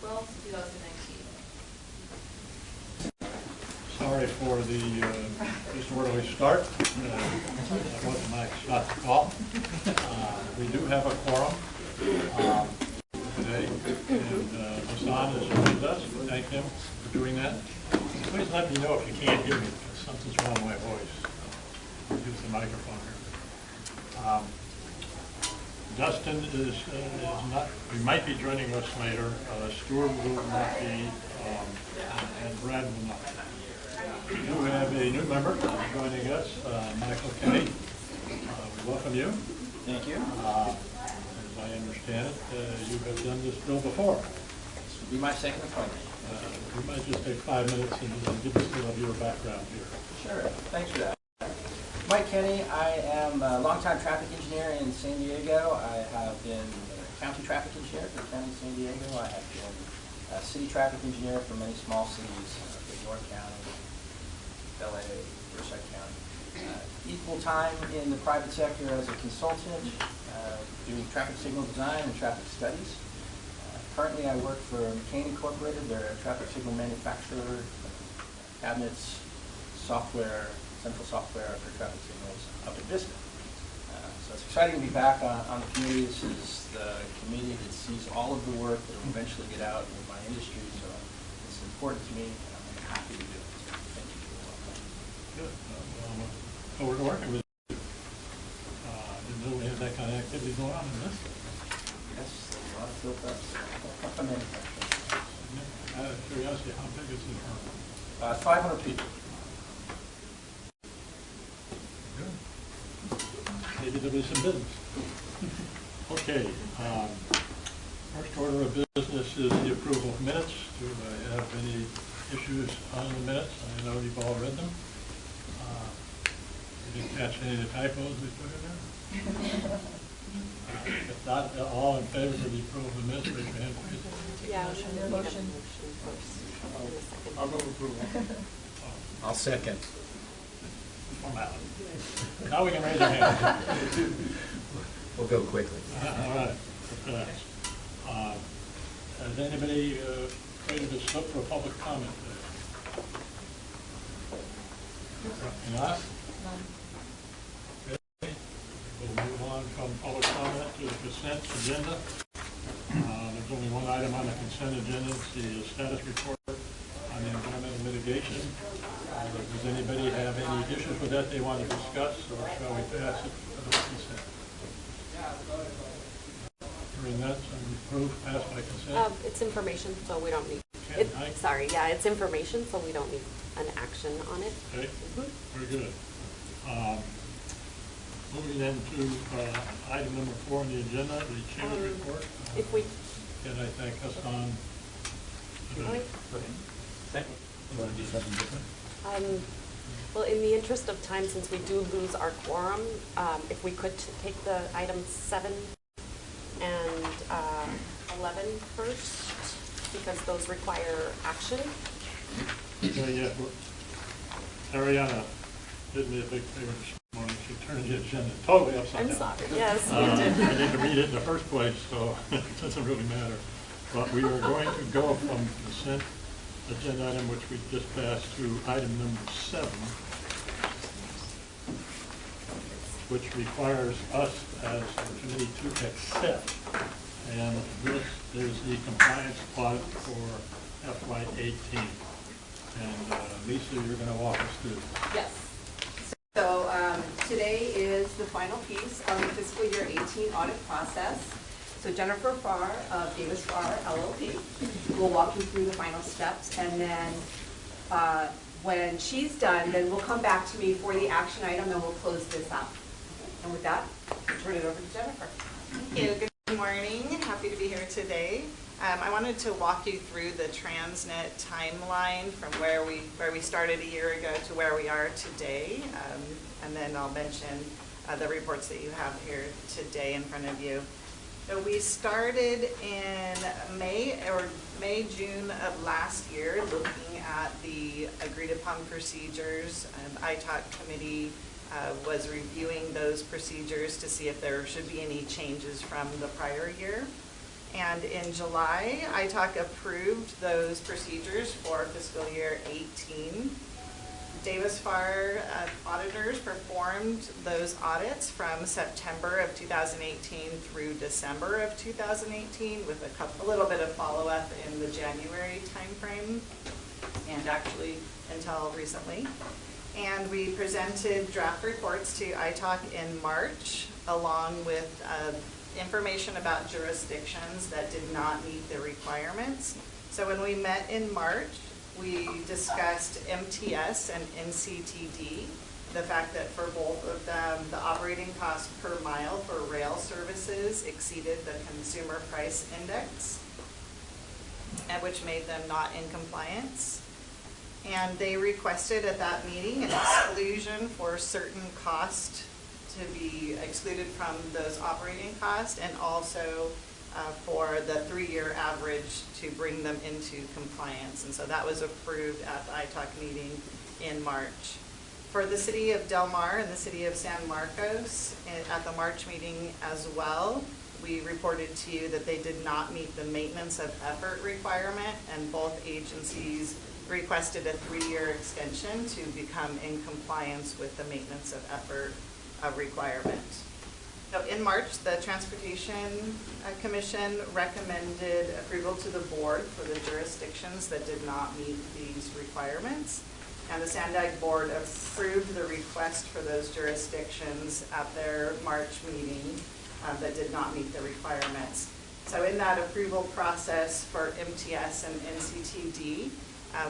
12th, 2019. Sorry for the disorderly start. That wasn't my shot to call. We do have a quorum today, and Hassan is with us. Thank him for doing that. Please let me know if you can't hear me, because something's wrong with my voice. I'll use the microphone here. Dustin is not, he might be joining us later. Stuart will not be, and Brad will not. We do have a new member joining us, Michael Kenny. We welcome you. Thank you. As I understand it, you have done this bill before. This will be my second appointment. You might just take 5 minutes and give us a little of your background here. Sure. Thanks for that. Mike Kenny. I am a longtime traffic engineer in San Diego. I have been a county traffic engineer for the county of San Diego. I have been a city traffic engineer for many small cities, York County, LA, Oversight County. Equal time in the private sector as a consultant, doing traffic signal design and traffic studies. Currently I work for McCain Incorporated. They're a traffic signal manufacturer, cabinets, software, central software for traffic signals up at Fiscal. So it's exciting to be back on the committee. This is the committee that sees all of the work that will eventually get out in my industry, so it's important to me, and I'm happy to do it. So thank you for the welcome. Good. So we're working with you. Didn't know we had that kind of activity going on in this. Yes, there's a lot of field reps. Out of curiosity, how big is the firm? 500 people. Good. Maybe there'll be some business. Okay. First order of business is the approval of minutes. Do I have any issues on the minutes? I know you've all read them. You didn't catch any of the typos we put in there? If not, all in favor of the approval of the minutes, raise your hand, please. Yeah, motion first. I'll move approval. I'll second. Formality. Now we can raise our hand. We'll go quickly. All right. Has anybody created a slip for a public comment today? Not? Okay. We'll move on from public comment to the consent agenda. There's only one item on the consent agenda. It's the status report on the environmental mitigation. Does anybody have any issues with that they want to discuss, or shall we pass it for the consent? Hearing that, so approved, passed by consent. It's information, so we don't need. Sorry, it's information, so we don't need an action on it. Okay, very good. Moving then to item number 4 on the agenda, the chair's report. If we Can I thank Hassan? Second. You want to do something different? well, in the interest of time, since we do lose our quorum, if we could take the items 7 and 11 first, because those require action. Yeah, Ariana did me a big favor this morning. She turned the agenda totally upside down. I'm sorry. Yes, you did. I need to read it in the first place, so it doesn't really matter. But we are going to go from consent agenda item, which we just passed, to item number 7, which requires us as a committee to accept. And this is the compliance audit for FY18. And Lisa, you're going to walk us through this. Yes. So today is the final piece of the fiscal year 18 audit process. So Jennifer Farr of Davis Farr LLP will walk you through the final steps, and then when she's done, then we'll come back to me for the action item, and we'll close this up. And with that, I'll turn it over to Jennifer. Thank you. Good morning. Happy to be here today. I wanted to walk you through the Transnet timeline from where we started a year ago to where we are today, and then I'll mention the reports that you have here today in front of you. So we started in June of last year looking at the agreed upon procedures. ITOC committee was reviewing those procedures to see if there should be any changes from the prior year. And in July, ITAC approved those procedures for fiscal year 18. Davis Farr auditors performed those audits from September of 2018 through December of 2018 with a little bit of follow-up in the January timeframe, and actually until recently. And we presented draft reports to ITAC in March, along with information about jurisdictions that did not meet the requirements. So when we met in March, we discussed MTS and NCTD, the fact that for both of them, the operating cost per mile for rail services exceeded the consumer price index, and which made them not in compliance. And they requested at that meeting an exclusion for certain costs to be excluded from those operating costs, and also for the 3-year average to bring them into compliance. And so that was approved at the ITAC meeting in March. For the city of Del Mar and the city of San Marcos, at the March meeting as well, we reported to you that they did not meet the maintenance of effort requirement, and both agencies requested a 3-year extension to become in compliance with the maintenance of effort requirement. So in March, the Transportation Commission recommended approval to the board for the jurisdictions that did not meet these requirements. And the Sandag board approved the request for those jurisdictions at their March meeting that did not meet the requirements. So in that approval process for MTS and NCTD,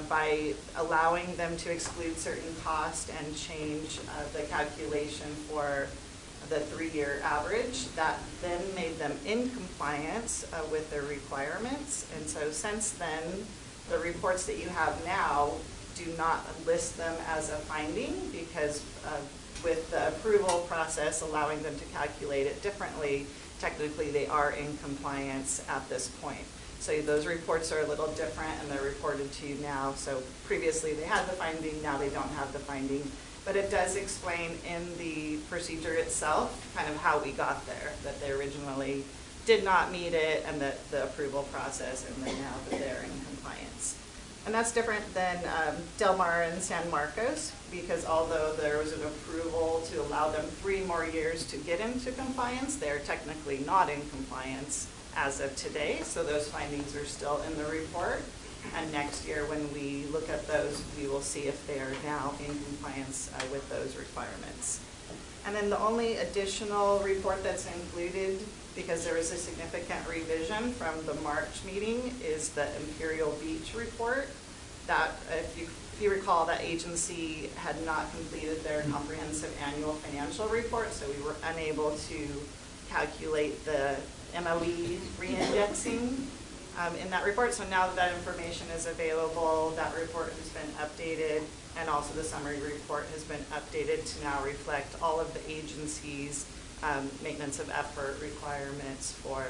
by allowing them to exclude certain costs and change the calculation for the 3-year average, that then made them in compliance with their requirements. And so since then, the reports that you have now do not list them as a finding, because with the approval process allowing them to calculate it differently, technically they are in compliance at this point. So those reports are a little different, and they're reported to you now. So previously they had the finding, now they don't have the finding. But it does explain in the procedure itself kind of how we got there, that they originally did not meet it, and that the approval process, and then now that they're in compliance. And that's different than Del Mar and San Marcos, because although there was an approval to allow them 3 more years to get into compliance, they're technically not in compliance as of today. So those findings are still in the report. And next year, when we look at those, we will see if they are now in compliance with those requirements. And then the only additional report that's included, because there is a significant revision from the March meeting, is the Imperial Beach report. That, if you recall, that agency had not completed their comprehensive annual financial report, so we were unable to calculate the MOE re-indexing in that report. So now that that information is available, that report has been updated, and also the summary report has been updated to now reflect all of the agency's maintenance of effort requirements for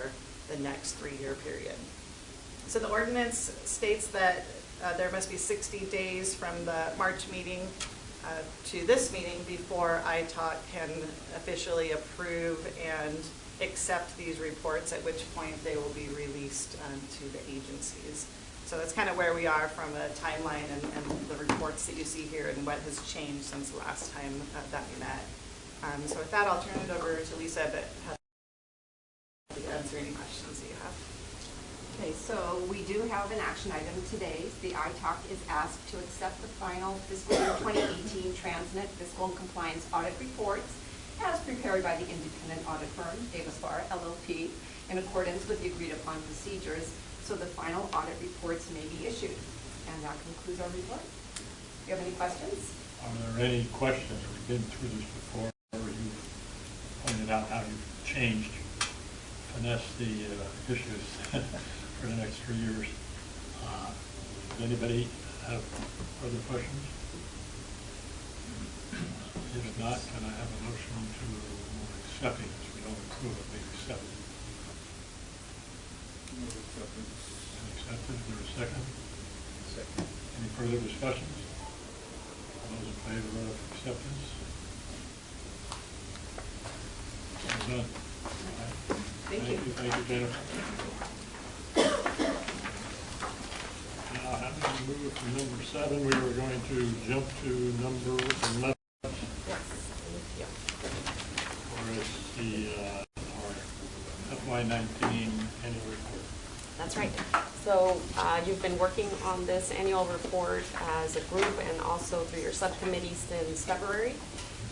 the next 3-year period. So the ordinance states that there must be 60 days from the March meeting to this meeting before ITAC can officially approve and accept these reports, at which point they will be released to the agencies. So that's kind of where we are from a timeline and the reports that you see here and what has changed since the last time that we met. So with that, I'll turn it over to Lisa, but happy to answer any questions that you have. Okay, so we do have an action item today. The ITAC is asked to accept the final fiscal year 2018 Transnet Fiscal and Compliance Audit Reports as prepared by the independent audit firm, Davis Farr, LLP, in accordance with the agreed upon procedures, so the final audit reports may be issued. And that concludes our report. Do you have any questions? Are there any questions? We've been through this before. You pointed out how you've changed, finessed the issues for the next 3 years. Does anybody have further questions? If not, can I have a motion to accept it? We don't approve it, we accept it. Accepted. Is there a second? Second. Any further discussions? All those in favor of acceptance? Well done. Thank you. Thank you, Jennifer. from number 7, we were going to jump to number 11, Yes, thank you. or is the our FY19 annual report. That's right. So you've been working on this annual report as a group and also through your subcommittee since February.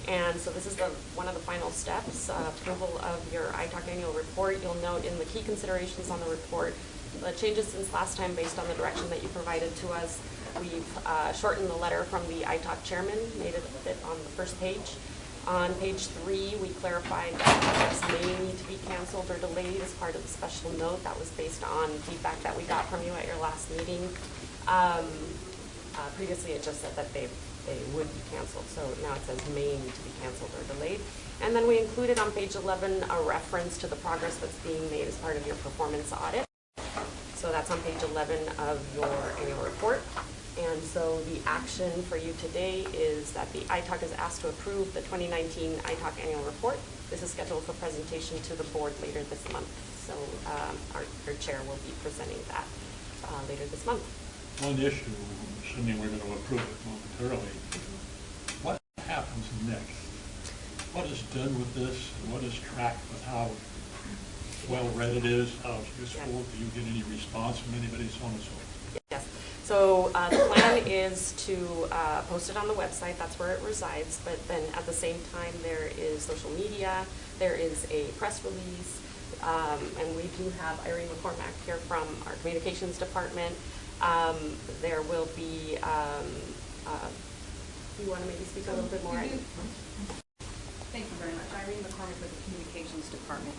And so this is one of the final steps, approval of your ITALC annual report. You'll note in the key considerations on the report, the changes since last time based on the direction that you provided to us. We've shortened the letter from the ITALC chairman, made it fit on the first page. On page 3, we clarified that projects may need to be canceled or delayed as part of the special note. That was based on feedback that we got from you at your last meeting. Previously, it just said that they would be canceled, so now it says may need to be canceled or delayed. And then we included on page 11 a reference to the progress that's being made as part of your performance audit. So that's on page 11 of your annual report. And so the action for you today is that the ITALC is asked to approve the 2019 ITALC annual report. This is scheduled for presentation to the board later this month. So our chair will be presenting that later this month. One issue, assuming we're going to approve it momentarily, what happens next? What is done with this? What is tracked with how well read it is, how it's useful? Do you get any response from anybody, so on and so forth? Yes. So the plan is to post it on the website. That's where it resides. But then at the same time, there is social media. There is a press release. And we do have Irene McCormack here from our communications department. There will be, you want to maybe speak a little bit more? Thank you very much. Irene McCormack with the Communications Department.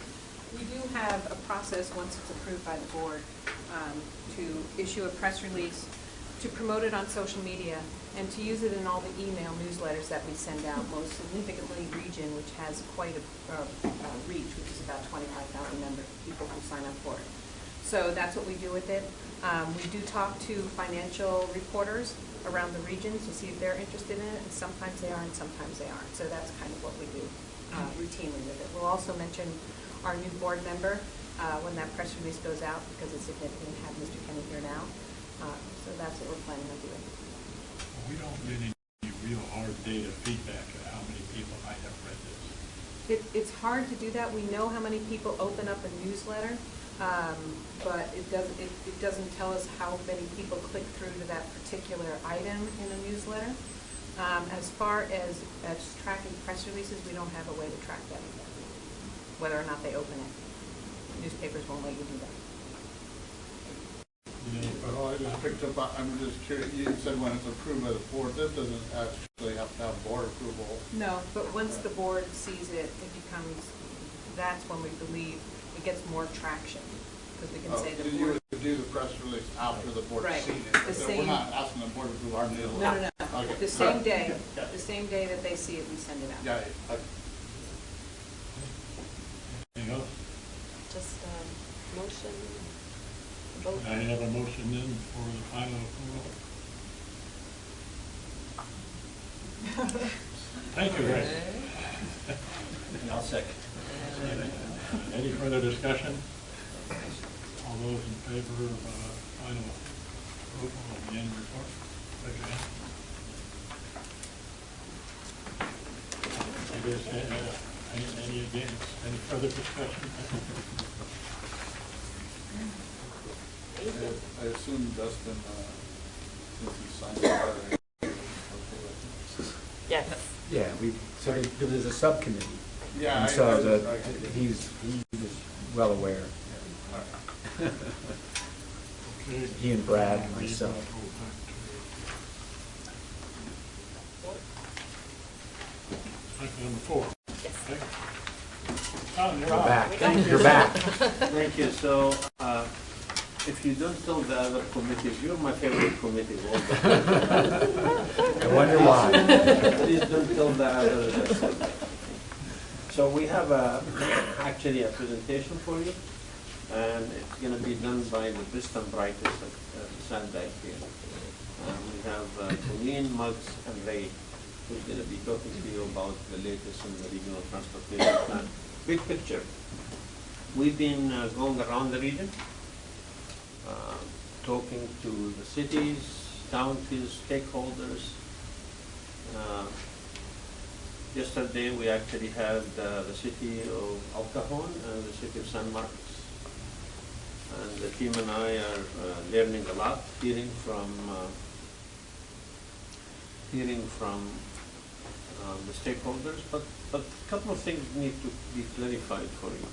We do have a process, once it's approved by the board, to issue a press release, to promote it on social media, and to use it in all the email newsletters that we send out, most significantly Region, which has quite a reach, which is about 25,000 people who sign up for it. So that's what we do with it. We do talk to financial reporters around the region to see if they're interested in it, and sometimes they are and sometimes they aren't. So that's kind of what we do routinely with it. We'll also mention our new board member when that press release goes out, because it's significant to have Mr. Kenny here now. So that's what we're planning on doing. We don't get any real hard data feedback of how many people might have read this. It's hard to do that. We know how many people open up a newsletter, but it doesn't tell us how many people click through to that particular item in a newsletter. As far as tracking press releases, we don't have a way to track that either, whether or not they open it. Newspapers won't let you do that. Well, I just picked up, I'm just curious, you said when it's approved by the board, this doesn't actually have to have board approval. No, but once the board sees it, it becomes, that's when we believe it gets more traction, because we can say the You board. would do the press release after the board Right. sees it. The So same- we're not asking the board to approve our new. No. Okay. The same day, that they see it, we send it out. Yeah, okay. Anything else? Just motion, vote. I have a motion then for the final approval. Thank you, Ray. I'll second. Any further discussion? All those in favor of final approval of the annual report, raise your hand. Any against? Any further discussion? I assume Dustin, since he signed the letter, okay with Yes. Yeah, so there's a subcommittee. it. Yeah. And so he's well aware. Okay. He and Brad and myself. Item number 4. Yes. Okay. Tom, you're You're on. back. You're back. Thank you. So, if you don't tell the other committees, you're my favorite committee. I wonder why. Please don't tell the others. So we have actually a presentation for you, and it's going to be done by the best and brightest at Sandbag here. We have Colleen, Muggs, and Ray, who's going to be talking to you about the latest in the regional transportation plan. Big picture. We've been going around the region, talking to the cities, counties, stakeholders. Yesterday, we actually had the city of El Cajon and the city of San Marcos. And the team and I are learning a lot, hearing from the stakeholders, but a couple of things need to be clarified for you.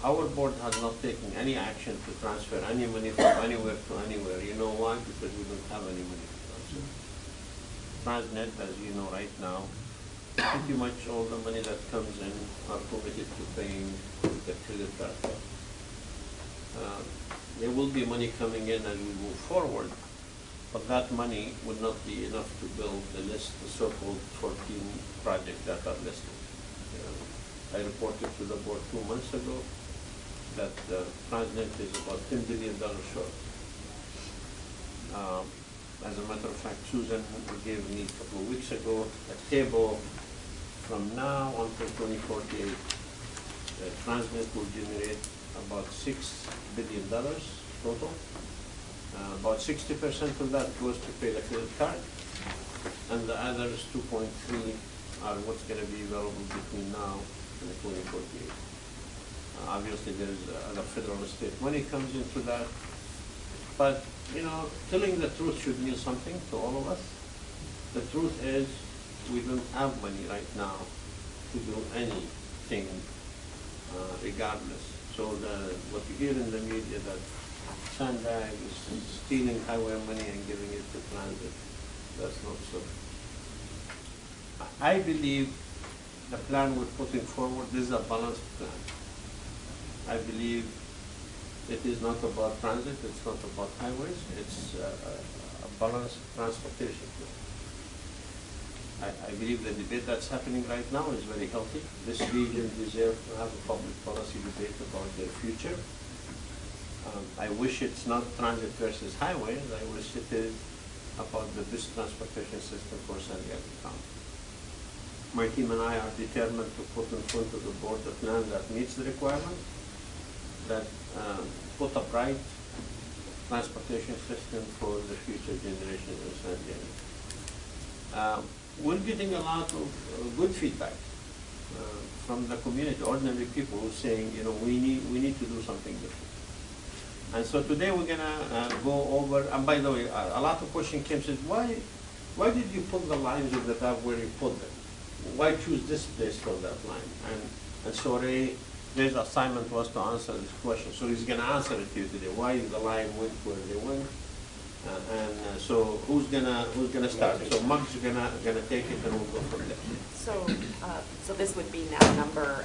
Our board has not taken any action to transfer any money from anywhere to anywhere. You know why? Because we don't have any money to transfer. Transnet, as you know right now, pretty much all the money that comes in are committed to paying the credit card. There will be money coming in as we move forward, but that money would not be enough to build the list, the so-called 14 projects that are listed. I reported to the board 2 months ago that Transnet is about $10 billion short. As a matter of fact, Susan gave me a couple of weeks ago a table from now until 2048. Transnet will generate about $6 billion total. About 60% of that goes to pay the credit card, and the others 2.3 are what's going to be available between now and 2048. Obviously, there is other federal and state money comes into that, but you know, telling the truth should mean something to all of us. The truth is, we don't have money right now to do anything, regardless. So what you hear in the media that Sandbag is stealing highway money and giving it to transit, that's not so. I believe the plan we're putting forward is a balanced plan. I believe it is not about transit, it's not about highways, it's a balanced transportation plan. I believe the debate that's happening right now is very healthy. This region deserves to have a public policy debate about their future. I wish it's not transit versus highways. I wish it is about the best transportation system for San Diego County. My team and I are determined to put in front of the board a plan that meets the requirement, that put a bright transportation system for the future generations of San Diego. We're getting a lot of good feedback from the community, ordinary people who are saying, you know, we need to do something different. And so today we're gonna go over, and by the way, a lot of questions came, says, why did you put the lines of the tab where you put them? Why choose this place for that line? And so Ray, his assignment was to answer this question. So he's gonna answer it to you today. Why the line went where they went? So who's gonna start? So Mug's gonna take it, and we'll go from there. So this would be now number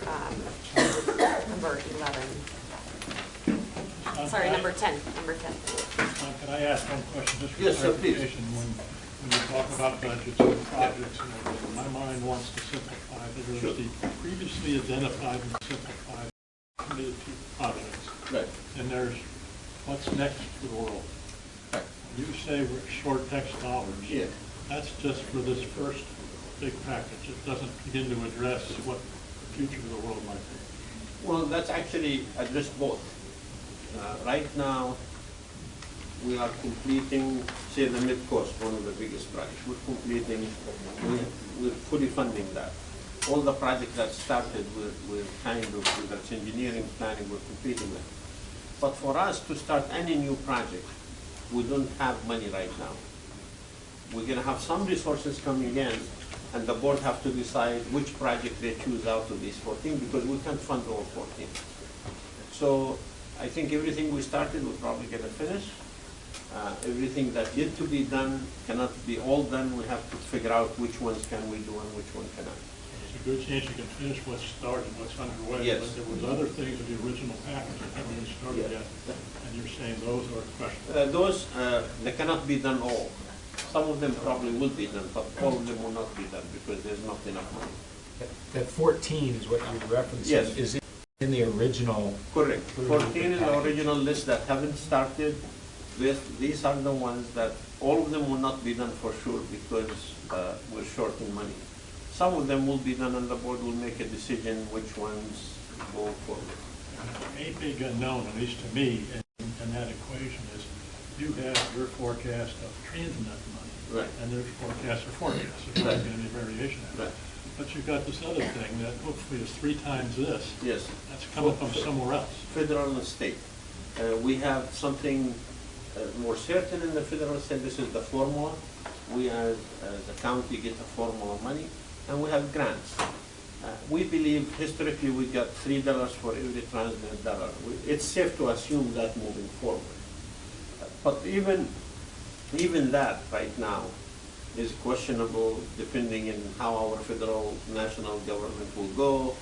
11. Sorry, number 10. Number 10. Can I ask one question, just for Yes, sir, please. clarification? When you talk about budgets and projects, and everything, my mind wants to simplify. There is the previously identified and simplified committed to projects. Right. And there's what's next for the world. Right. You say we're short X dollars. Yeah. That's just for this first big package. It doesn't begin to address what the future of the world might be. Well, that's actually addressed both. Right now, we are completing, say, the mid-coast, one of the biggest projects. We're completing, we're fully funding that. All the projects that started, we're kind of, whether it's engineering, planning, we're completing that. But for us to start any new project, we don't have money right now. We're gonna have some resources coming in, and the board have to decide which project they choose out of these 14, because we can't fund all 14. So I think everything we started, we're probably gonna finish. Everything that yet to be done cannot be all done. We have to figure out which ones can we do and which one cannot. There's a good chance you can finish what's started, what's underway. Yes. But there was other things in the original package that haven't been started Yes. yet. And you're saying those are questionable. Those, they cannot be done all. Some of them probably will be done, but all of them will not be done because there's not enough money. That 14 is what you're referencing. Yes. Is it in the original? Correct. 14 is the original list that haven't started. These are the ones that all of them will not be done for sure because we're short in money. Some of them will be done, and the board will make a decision which ones go forward. A big unknown, at least to me, in that equation is you have your forecast of transnet money. Right. And there's forecast for forecast, there's not going to be variation in it. Right. But you've got this other thing that hopefully is 3 times this. Yes. That's coming from somewhere else. Federal and state. We have something more certain in the federal state. This is the formula. We as a county get a formula money, and we have grants. We believe historically we got $3 for every transnet dollar. It's safe to assume that moving forward. But even that right now is questionable depending on how our federal national government will go.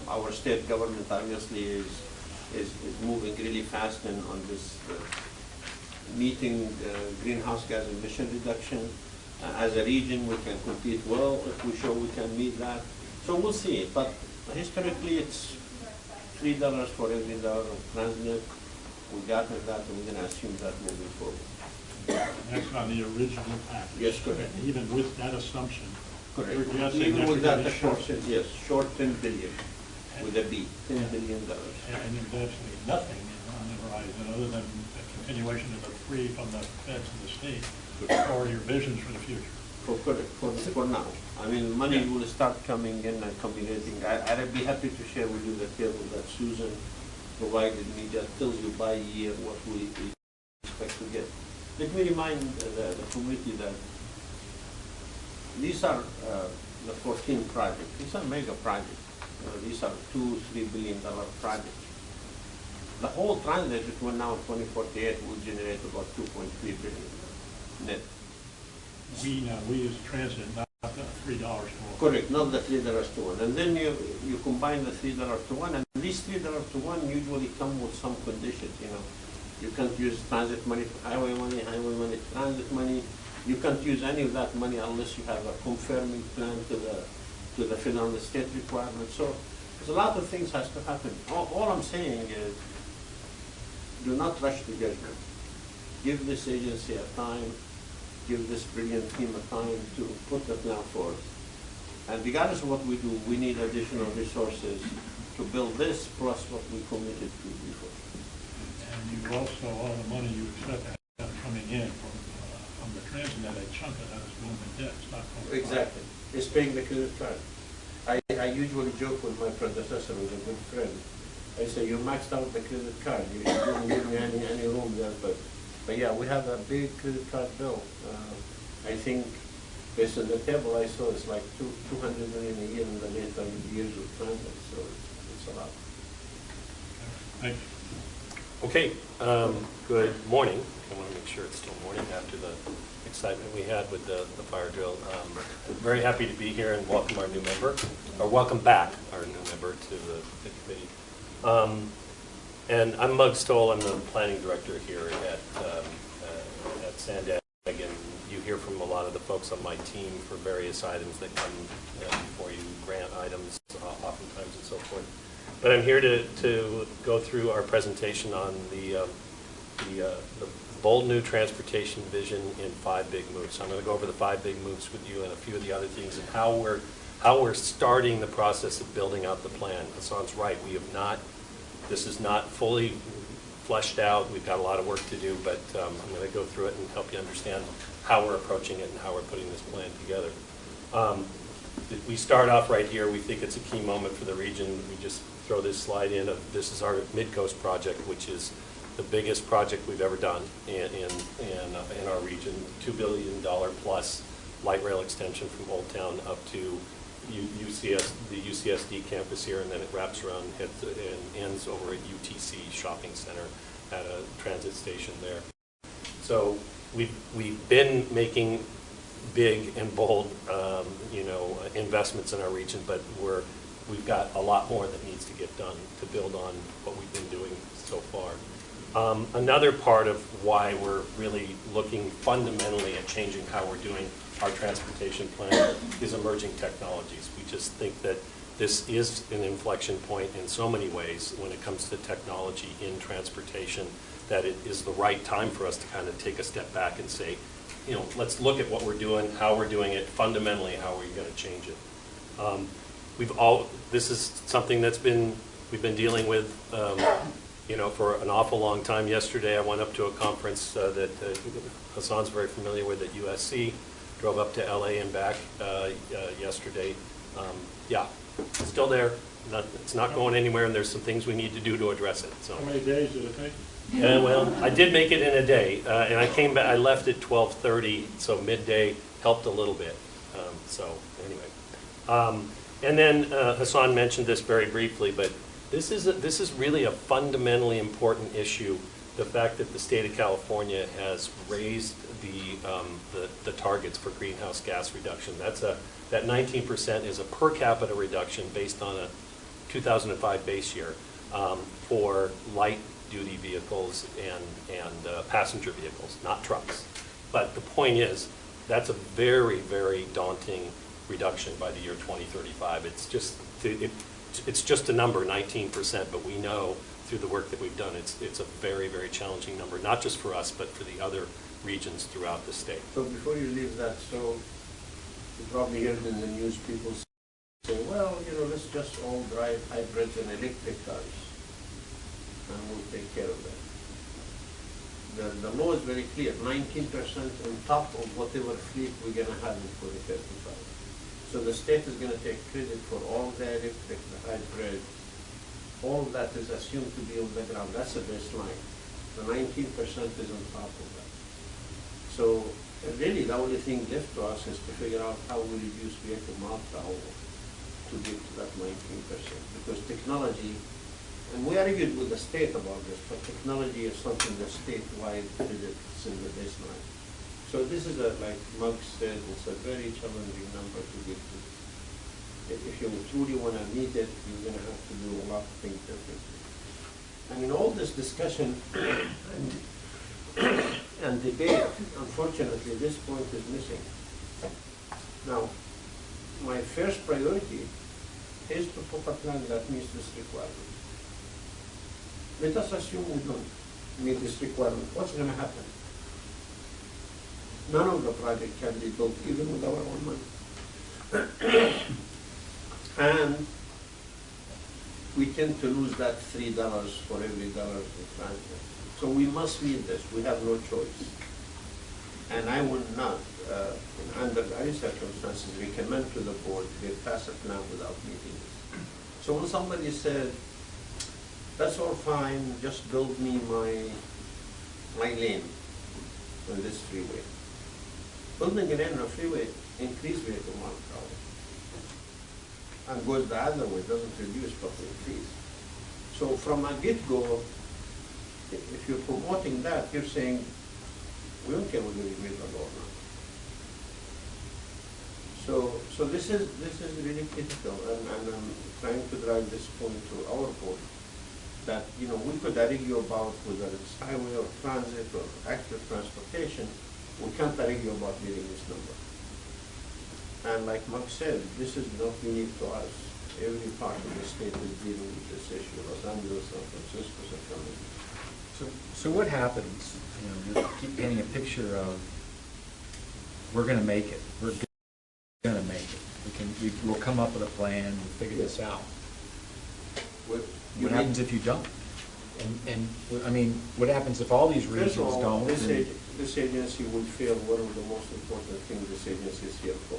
Our state government obviously is moving really fast on this meeting greenhouse gas emission reduction. As a region, we can compete well if we show we can meet that. So we'll see. But historically, it's $3 for every dollar of transnet. We got that, and we're going to assume that moving forward. That's on the original package. Yes, correct. Even with that assumption. Correct. You're guessing Even that with you're that, gonna be short. yes, short 10 billion with a B, $10 billion. And there's absolutely nothing on the horizon other than the continuation of the free from the feds and the state or your visions for the future. For now. I mean, money will start coming in and accumulating. I'd be happy to share with you the table that Susan provided me that tells you by year what we expect to get. Let me remind the committee that these are the 14 projects. These are mega projects. These are $2–3 billion projects. The whole transit between now and 2048 will generate about $2.3 billion net. We as transit, not the $3 to one. Correct, not the $3 to one. And then you combine the $3 to one, and these $3 to one usually come with some conditions. You can't use transit money to highway money to transit money. You can't use any of that money unless you have a confirming plan to the federal and state requirements. So there's a lot of things has to happen. All I'm saying is, do not rush to judgment. Give this agency a time. Give this brilliant team a time to put the plan forth. And regardless of what we do, we need additional resources to build this plus what we committed to before. And you also, all the money you expect to have coming in from the transnet, a chunk of that is going to debt. It's not going to. Exactly. It's paying the credit card. I usually joke with my predecessor, who's a good friend. I say, you maxed out the credit card. You didn't give me any room there, but yeah, we have a big credit card bill. I think, based on the table I saw, it's like $200 million a year in the later years of transit, so it's a lot. Thank you. Okay, good morning. I want to make sure it's still morning after the excitement we had with the fire drill. Very happy to be here and welcome our new member, or welcome back our new member to the committee. And I'm Mug Stoll. I'm the planning director here at Sandag, and you hear from a lot of the folks on my team for various items that come before you, grant items, oftentimes and so forth. But I'm here to go through our presentation on the bold new transportation vision in 5 big moves. So I'm going to go over the 5 big moves with you and a few of the other things and how we're starting the process of building out the plan. Hassan's right. We have not. This is not fully fleshed out. We've got a lot of work to do, but I'm going to go through it and help you understand how we're approaching it and how we're putting this plan together. We start off right here. We think it's a key moment for the region. We just throw this slide in of this is our Mid-Coast project, which is the biggest project we've ever done in our region. $2 billion plus light rail extension from Old Town up to the UCSD campus here, and then it wraps around and ends over at UTC Shopping Center at a transit station there. So we've been making big and bold, investments in our region, but we've got a lot more that needs to get done to build on what we've been doing so far. Another part of why we're really looking fundamentally at changing how we're doing our transportation plan is emerging technologies. We just think that this is an inflection point in so many ways when it comes to technology in transportation, that it is the right time for us to kind of take a step back and say, let's look at what we're doing, how we're doing it, fundamentally how are we going to change it. This is something we've been dealing with you know, for an awful long time. Yesterday, I went up to a conference that Hassan's very familiar with at USC, drove up to LA and back yesterday. Yeah, it's still there. It's not going anywhere, and there's some things we need to do to address it. So. How many days did it take? Well, I did make it in a day, and I came back. I left at 12:30, so midday helped a little bit. So anyway, and then Hassan mentioned this very briefly, but this is really a fundamentally important issue. The fact that the state of California has raised the targets for greenhouse gas reduction. That 19% is a per capita reduction based on a 2005 base year for light duty vehicles and passenger vehicles, not trucks. But the point is, that's a very, very daunting reduction by the year 2035. It's just a number, 19%, but we know through the work that we've done, it's a very, very challenging number, not just for us, but for the other regions throughout the state. So before you leave that, so you probably heard in the news people say, well, you know, let's just all drive hybrids and electric cars, and we'll take care of that. The law is very clear, 19% on top of whatever fleet we're going to have in 2035. So the state is going to take credit for all the electric, the hybrid, all of that is assumed to be on the ground. That's the baseline. The 19% is on top of that. So really the only thing left to us is to figure out how we reduce vehicle mile per hour to get to that 19%. Because technology, and we argued with the state about this, but technology is something that's statewide predicts in the baseline. So this is, like Mug said, it's a very challenging number to get to. If you truly want to meet it, you're going to have to do a lot of things differently. I mean, all this discussion and debate, unfortunately, this point is missing. Now, my first priority is to put a plan that meets this requirement. Let us assume we don't meet this requirement. What's going to happen? None of the project can be built even with our own money. And we tend to lose that $3 for every dollar we transfer. So we must meet this. We have no choice. And I would not, under any circumstances, recommend to the board they pass a plan without meeting this. So when somebody said, that's all fine, just build me my lane on this freeway. Building a lane on a freeway increases vehicle mile per hour. And goes the other way, doesn't reduce but increase. So from a get-go, if you're promoting that, you're saying, we don't care whether we meet the law or not. So this is really critical, and I'm trying to drive this point to our board, that, you know, we could argue about whether it's highway or transit or active transportation. We can't argue about meeting this number. And like Mark said, this is not unique to us. Every part of the state is dealing with this issue. Los Angeles, San Francisco, Sacramento. So what happens, you know, just keep painting a picture of, we're going to make it. We're going to make it. We'll come up with a plan, we'll figure this out. What happens if you don't? And I mean, what happens if all these regions don't? This agency will fail one of the most important things this agency is here for.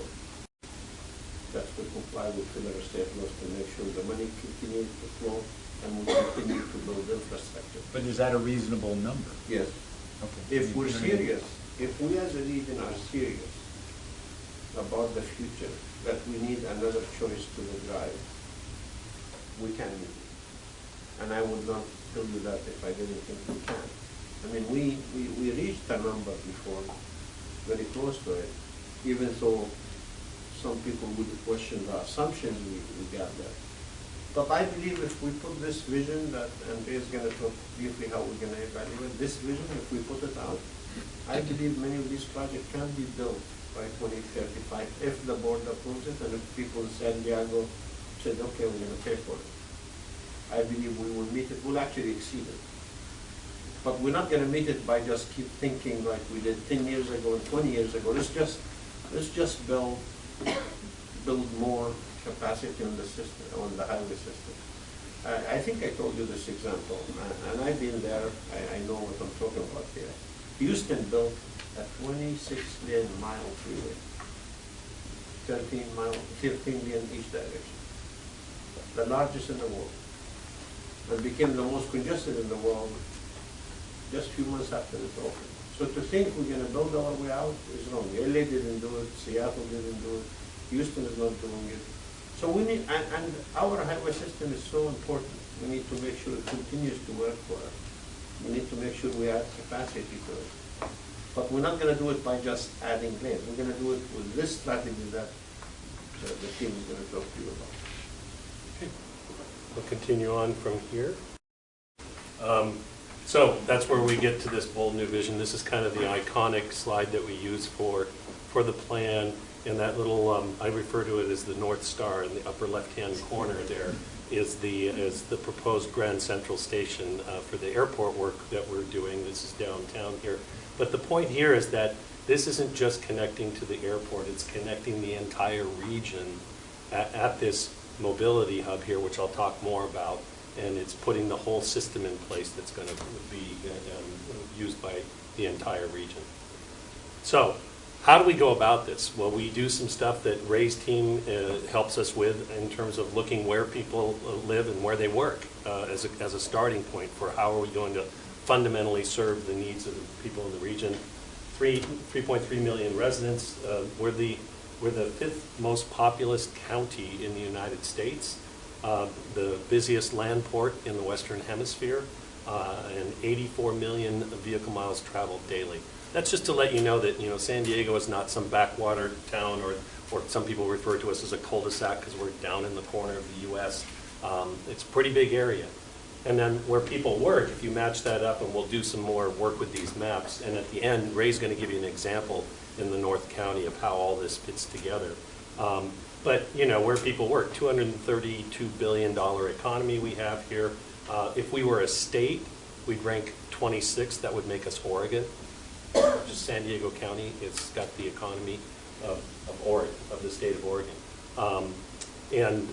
That's to comply with federal state laws to make sure the money continues to flow and we continue to build infrastructure. But is that a reasonable number? Yes. Okay. If we're serious, if we as a region are serious about the future, that we need another choice to the drive, we can meet it. And I would not tell you that if I didn't think we can. I mean, we reached a number before, very close to it, even though some people would question the assumptions we got there. But I believe if we put this vision that, and Ray's going to talk briefly how we're going to evaluate this vision, if we put it out, I believe many of these projects can be built by 2035 if the board approves it and if people in San Diego said, okay, we're going to pay for it. I believe we will meet it, we'll actually exceed it. But we're not going to meet it by just keep thinking like we did 10 years ago and 20 years ago. Let's just build more capacity on the system, on the highway system. I think I told you this example, and I've been there, I know what I'm talking about here. Houston built a 26-lane-mile freeway, 13 lane each direction, the largest in the world, and became the most congested in the world just a few months after it opened. So to think we're going to build our way out is wrong. LA didn't do it, Seattle didn't do it, Houston is not doing it. So we need, and our highway system is so important. We need to make sure it continues to work for us. We need to make sure we add capacity to it. But we're not going to do it by just adding lanes. We're going to do it with this strategy that the team is going to talk to you about. Okay. We'll continue on from here. So that's where we get to this bold new vision. This is kind of the iconic slide that we use for the plan. And that little, I refer to it as the North Star in the upper left-hand corner there is the proposed Grand Central Station for the airport work that we're doing. This is downtown here. But the point here is that this isn't just connecting to the airport, it's connecting the entire region at this mobility hub here, which I'll talk more about. And it's putting the whole system in place that's going to be used by the entire region. So, how do we go about this? Well, we do some stuff that Ray's team helps us with in terms of looking where people live and where they work as a starting point for how are we going to fundamentally serve the needs of the people in the region. 3.3 million residents. We're the fifth most populous county in the United States, the busiest land port in the Western Hemisphere, and 84 million vehicle miles traveled daily. That's just to let you know that San Diego is not some backwater town, or some people refer to us as a cul-de-sac because we're down in the corner of the U.S. It's a pretty big area. And then where people work, if you match that up, and we'll do some more work with these maps, and at the end, Ray's going to give you an example in the North County of how all this fits together. But where people work, $232 billion economy we have here. If we were a state, we'd rank 26th. That would make us Oregon. Just San Diego County, it's got the economy of Oregon, of the state of Oregon. And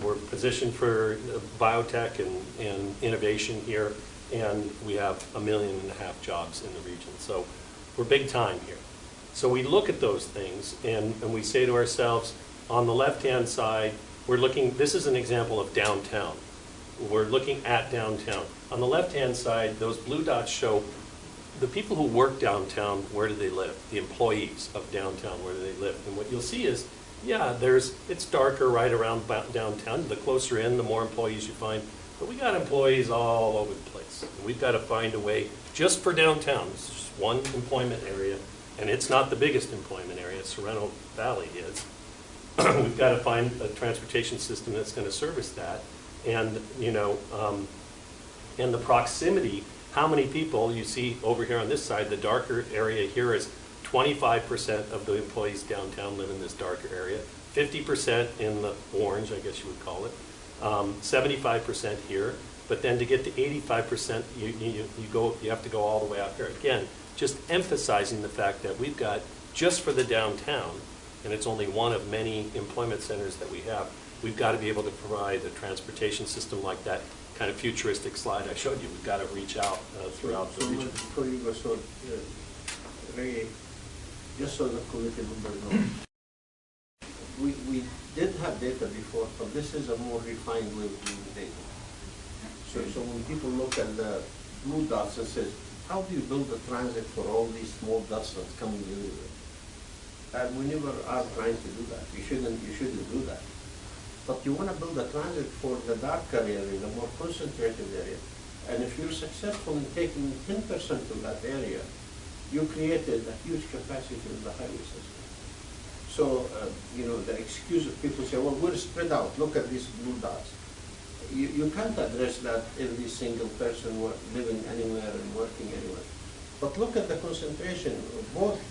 we're positioned for biotech and innovation here, and we have 1.5 million jobs in the region. So we're big time here. So we look at those things, and we say to ourselves, on the left-hand side, we're looking, this is an example of downtown. We're looking at downtown. On the left-hand side, those blue dots show the people who work downtown, where do they live? The employees of downtown, where do they live? And what you'll see is, yeah, it's darker right around downtown. The closer in, the more employees you find. But we got employees all over the place. And we've got to find a way, just for downtown, it's just one employment area, and it's not the biggest employment area, Sorrento Valley is. We've got to find a transportation system that's going to service that. And, and the proximity, how many people you see over here on this side, the darker area here is 25% of the employees downtown live in this darker area, 50% in the orange, I guess you would call it, 75% here, but then to get to 85%, you have to go all the way out here. Again, just emphasizing the fact that we've got, just for the downtown, and it's only one of many employment centers that we have, we've got to be able to provide a transportation system like that kind of futuristic slide I showed you. We've got to reach out throughout the region. Before you go, so Ray, just so the committee members know, we did have data before, but this is a more refined way of doing data. So when people look at the blue dots and says, how do you build the transit for all these small dots that's coming everywhere? And we never are trying to do that. You shouldn't do that. But you want to build a transit for the darker area, the more concentrated area. And if you're successful in taking 10% of that area, you created a huge capacity in the highway system. So, the excuse of people say, well, we're spread out. Look at these blue dots. You can't address that every single person living anywhere and working anywhere. But look at the concentration of both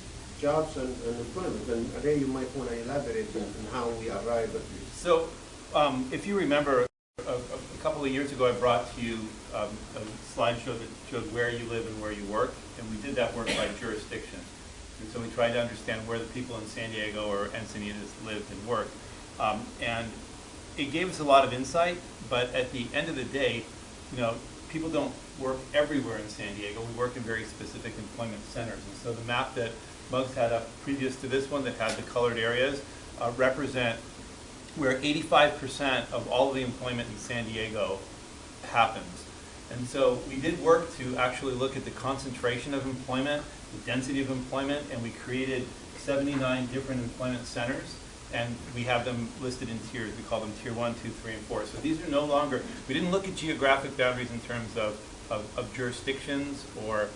jobs and employment. And Ray, you might want to elaborate on how we arrive at this. So, if you remember, a couple of years ago, I brought to you a slideshow that showed where you live and where you work, and we did that work by jurisdiction. And so we tried to understand where the people in San Diego or Encinitas lived and worked. And it gave us a lot of insight, but at the end of the day, people don't work everywhere in San Diego. We work in very specific employment centers. And so the map that Muggs had up previous to this one that had the colored areas represent where 85% of all of the employment in San Diego happens. And so we did work to actually look at the concentration of employment, the density of employment, and we created 79 different employment centers. And we have them listed in tiers. We call them tier 1, 2, 3, and 4. So these are no longer, we didn't look at geographic boundaries in terms of jurisdictions or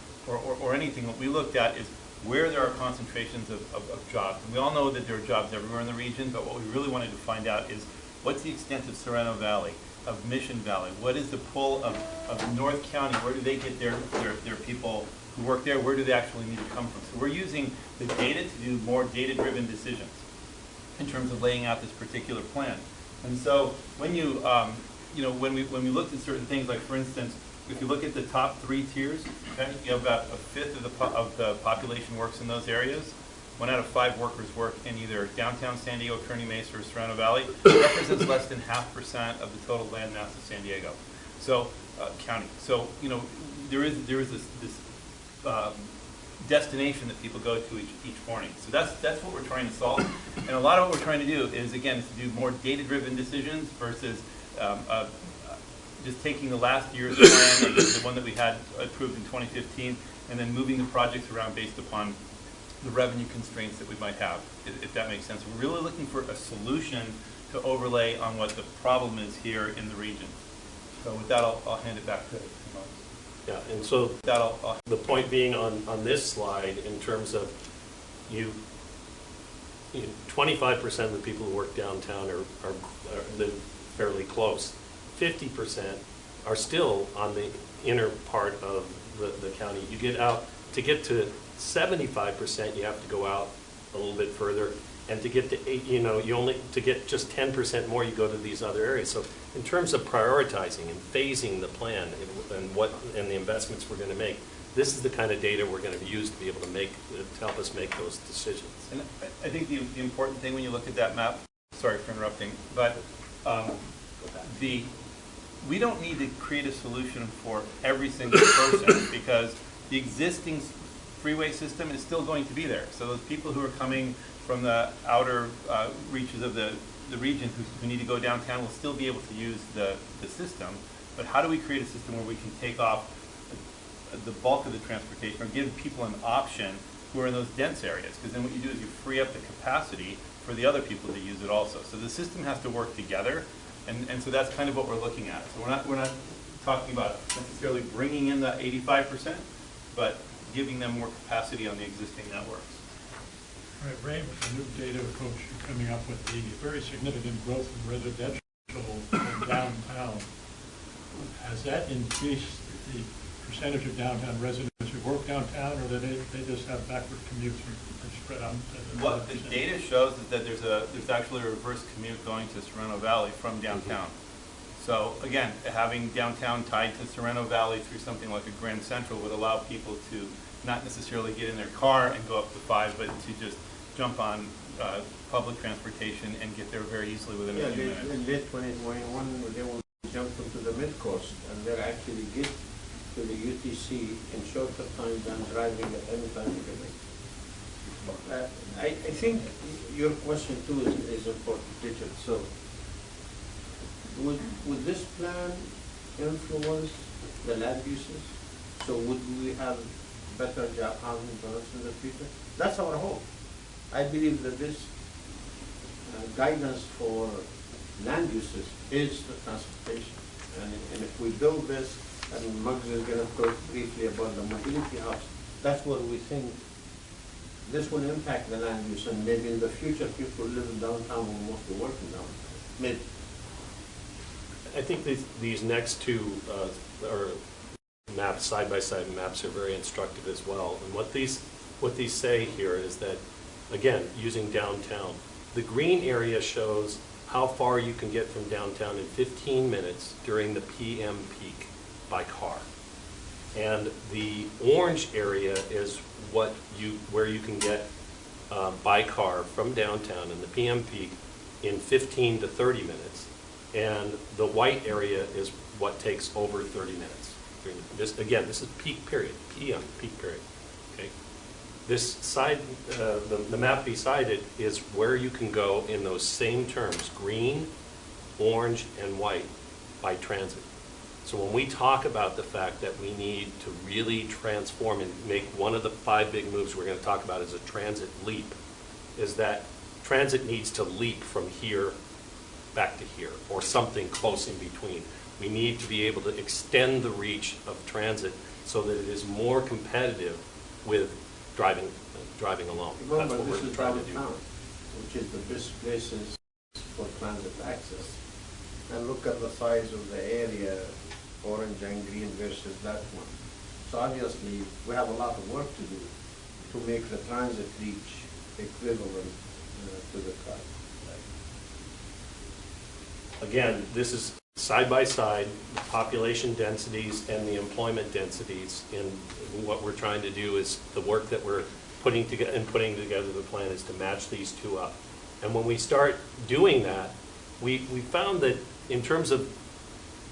anything. What we looked at is where there are concentrations of jobs. And we all know that there are jobs everywhere in the region, but what we really wanted to find out is what's the extent of Sereno Valley, of Mission Valley? What is the pull of North County? Where do they get their people who work there? Where do they actually need to come from? So we're using the data to do more data-driven decisions in terms of laying out this particular plan. And so when when we looked at certain things, like for instance, if you look at the top 3 tiers, okay, you have about a fifth of the population works in those areas. 1 out of 5 workers work in either downtown San Diego, Kearny Mesa, or Sereno Valley. It represents less than 0.5% of the total land mass of San Diego, so county. So there is this destination that people go to each morning. So that's what we're trying to solve. And a lot of what we're trying to do is, again, to do more data-driven decisions versus just taking the last year's plan, the one that we had approved in 2015, and then moving the projects around based upon the revenue constraints that we might have, if that makes sense. We're really looking for a solution to overlay on what the problem is here in the region. So with that, I'll hand it back to Mark. Yeah, and so the point being on this slide, in terms of 25% of the people who work downtown live fairly close. 50% are still on the inner part of the county. You get out, to get to 75%, you have to go out a little bit further, and to get to 8, to get just 10% more, you go to these other areas. So in terms of prioritizing and phasing the plan and the investments we're going to make, this is the kind of data we're going to use to be able to help us make those decisions. And I think the important thing when you look at that map, sorry for interrupting, but we don't need to create a solution for every single person because the existing freeway system is still going to be there. So those people who are coming from the outer reaches of the region who need to go downtown will still be able to use the system. But how do we create a system where we can take off the bulk of the transportation or give people an option who are in those dense areas? Because then what you do is you free up the capacity for the other people to use it also. So the system has to work together. And so that's kind of what we're looking at. So we're not talking about necessarily bringing in the 85%, but giving them more capacity on the existing networks. All right, Ray, with the new data approach you're coming up with, the very significant growth in residential in downtown, has that increased the percentage of downtown residents who work downtown, or do they just have backward commutes or spread out? What the data shows is that there's actually a reverse commute going to Sereno Valley from downtown. So again, having downtown tied to Sereno Valley through something like a Grand Central would allow people to not necessarily get in their car and go up to 5, but to just jump on public transportation and get there very easily within a few minutes. In late 2021, they will jump into the mid-coast, and they'll actually get to the UTC in shorter time than driving at any time of the day. I think your question too is important, Richard. So would this plan influence the land uses? So would we have better job housing for us in the future? That's our hope. I believe that this guidance for land uses is the transportation. And if we build this, and Muggs is going to talk briefly about the mobility hubs, that's what we think this will impact the land use, and maybe in the future people who live in downtown will mostly work in downtown. Maybe. I think these next two maps, side-by-side maps, are very instructive as well. And what these say here is that, again, using downtown, the green area shows how far you can get from downtown in 15 minutes during the PM peak by car. And the orange area is where you can get by car from downtown in the PM peak in 15 to 30 minutes. and the white area is what takes over 30 minutes. This, again, this is peak period, PM, peak period, okay? This side, the map beside it is where you can go in those same terms, green, orange, and white by transit. So when we talk about the fact that we need to really transform and make one of the 5 big moves we're going to talk about is a transit leap, is that transit needs to leap from here back to here, or something close in between. We need to be able to extend the reach of transit so that it is more competitive with driving alone. That's Remember, what this we're is trying to do. downtown, which is the best places for transit access. And look at the size of the area, orange and green versus that one. So obviously, we have a lot of work to do to make the transit reach equivalent to the car. Again, this is side by side, the population densities and the employment densities. And what we're trying to do is the work that we're putting together the plan is to match these two up. And when we start doing that, we found that in terms of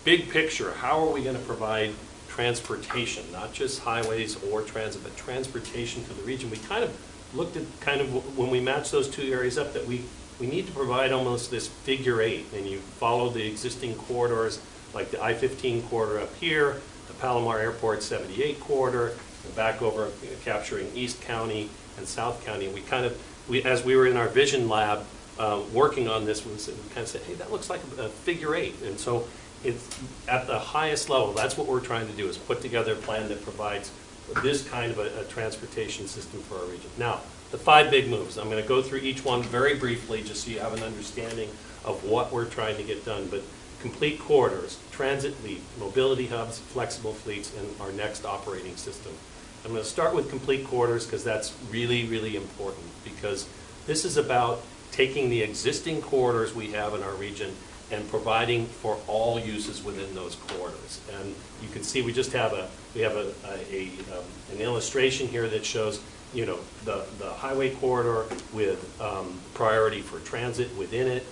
big picture, how are we going to provide transportation, not just highways or transit, but transportation to the region? We kind of looked at when we matched those two areas up that we need to provide almost this figure 8, and you follow the existing corridors like the I-15 corridor up here, the Palomar Airport 78 corridor, the back over capturing East County and South County. And as we were in our vision lab working on this, we kind of said, hey, that looks like a figure 8. And so it's at the highest level, that's what we're trying to do, is put together a plan that provides this kind of a transportation system for our region. Now, the 5 big moves. I'm going to go through each one very briefly just so you have an understanding of what we're trying to get done. But complete corridors, transit leap, mobility hubs, flexible fleets, and our next operating system. I'm going to start with complete corridors because that's really, really important, because this is about taking the existing corridors we have in our region and providing for all uses within those corridors. And you can see we have an illustration here that shows the highway corridor with priority for transit within it,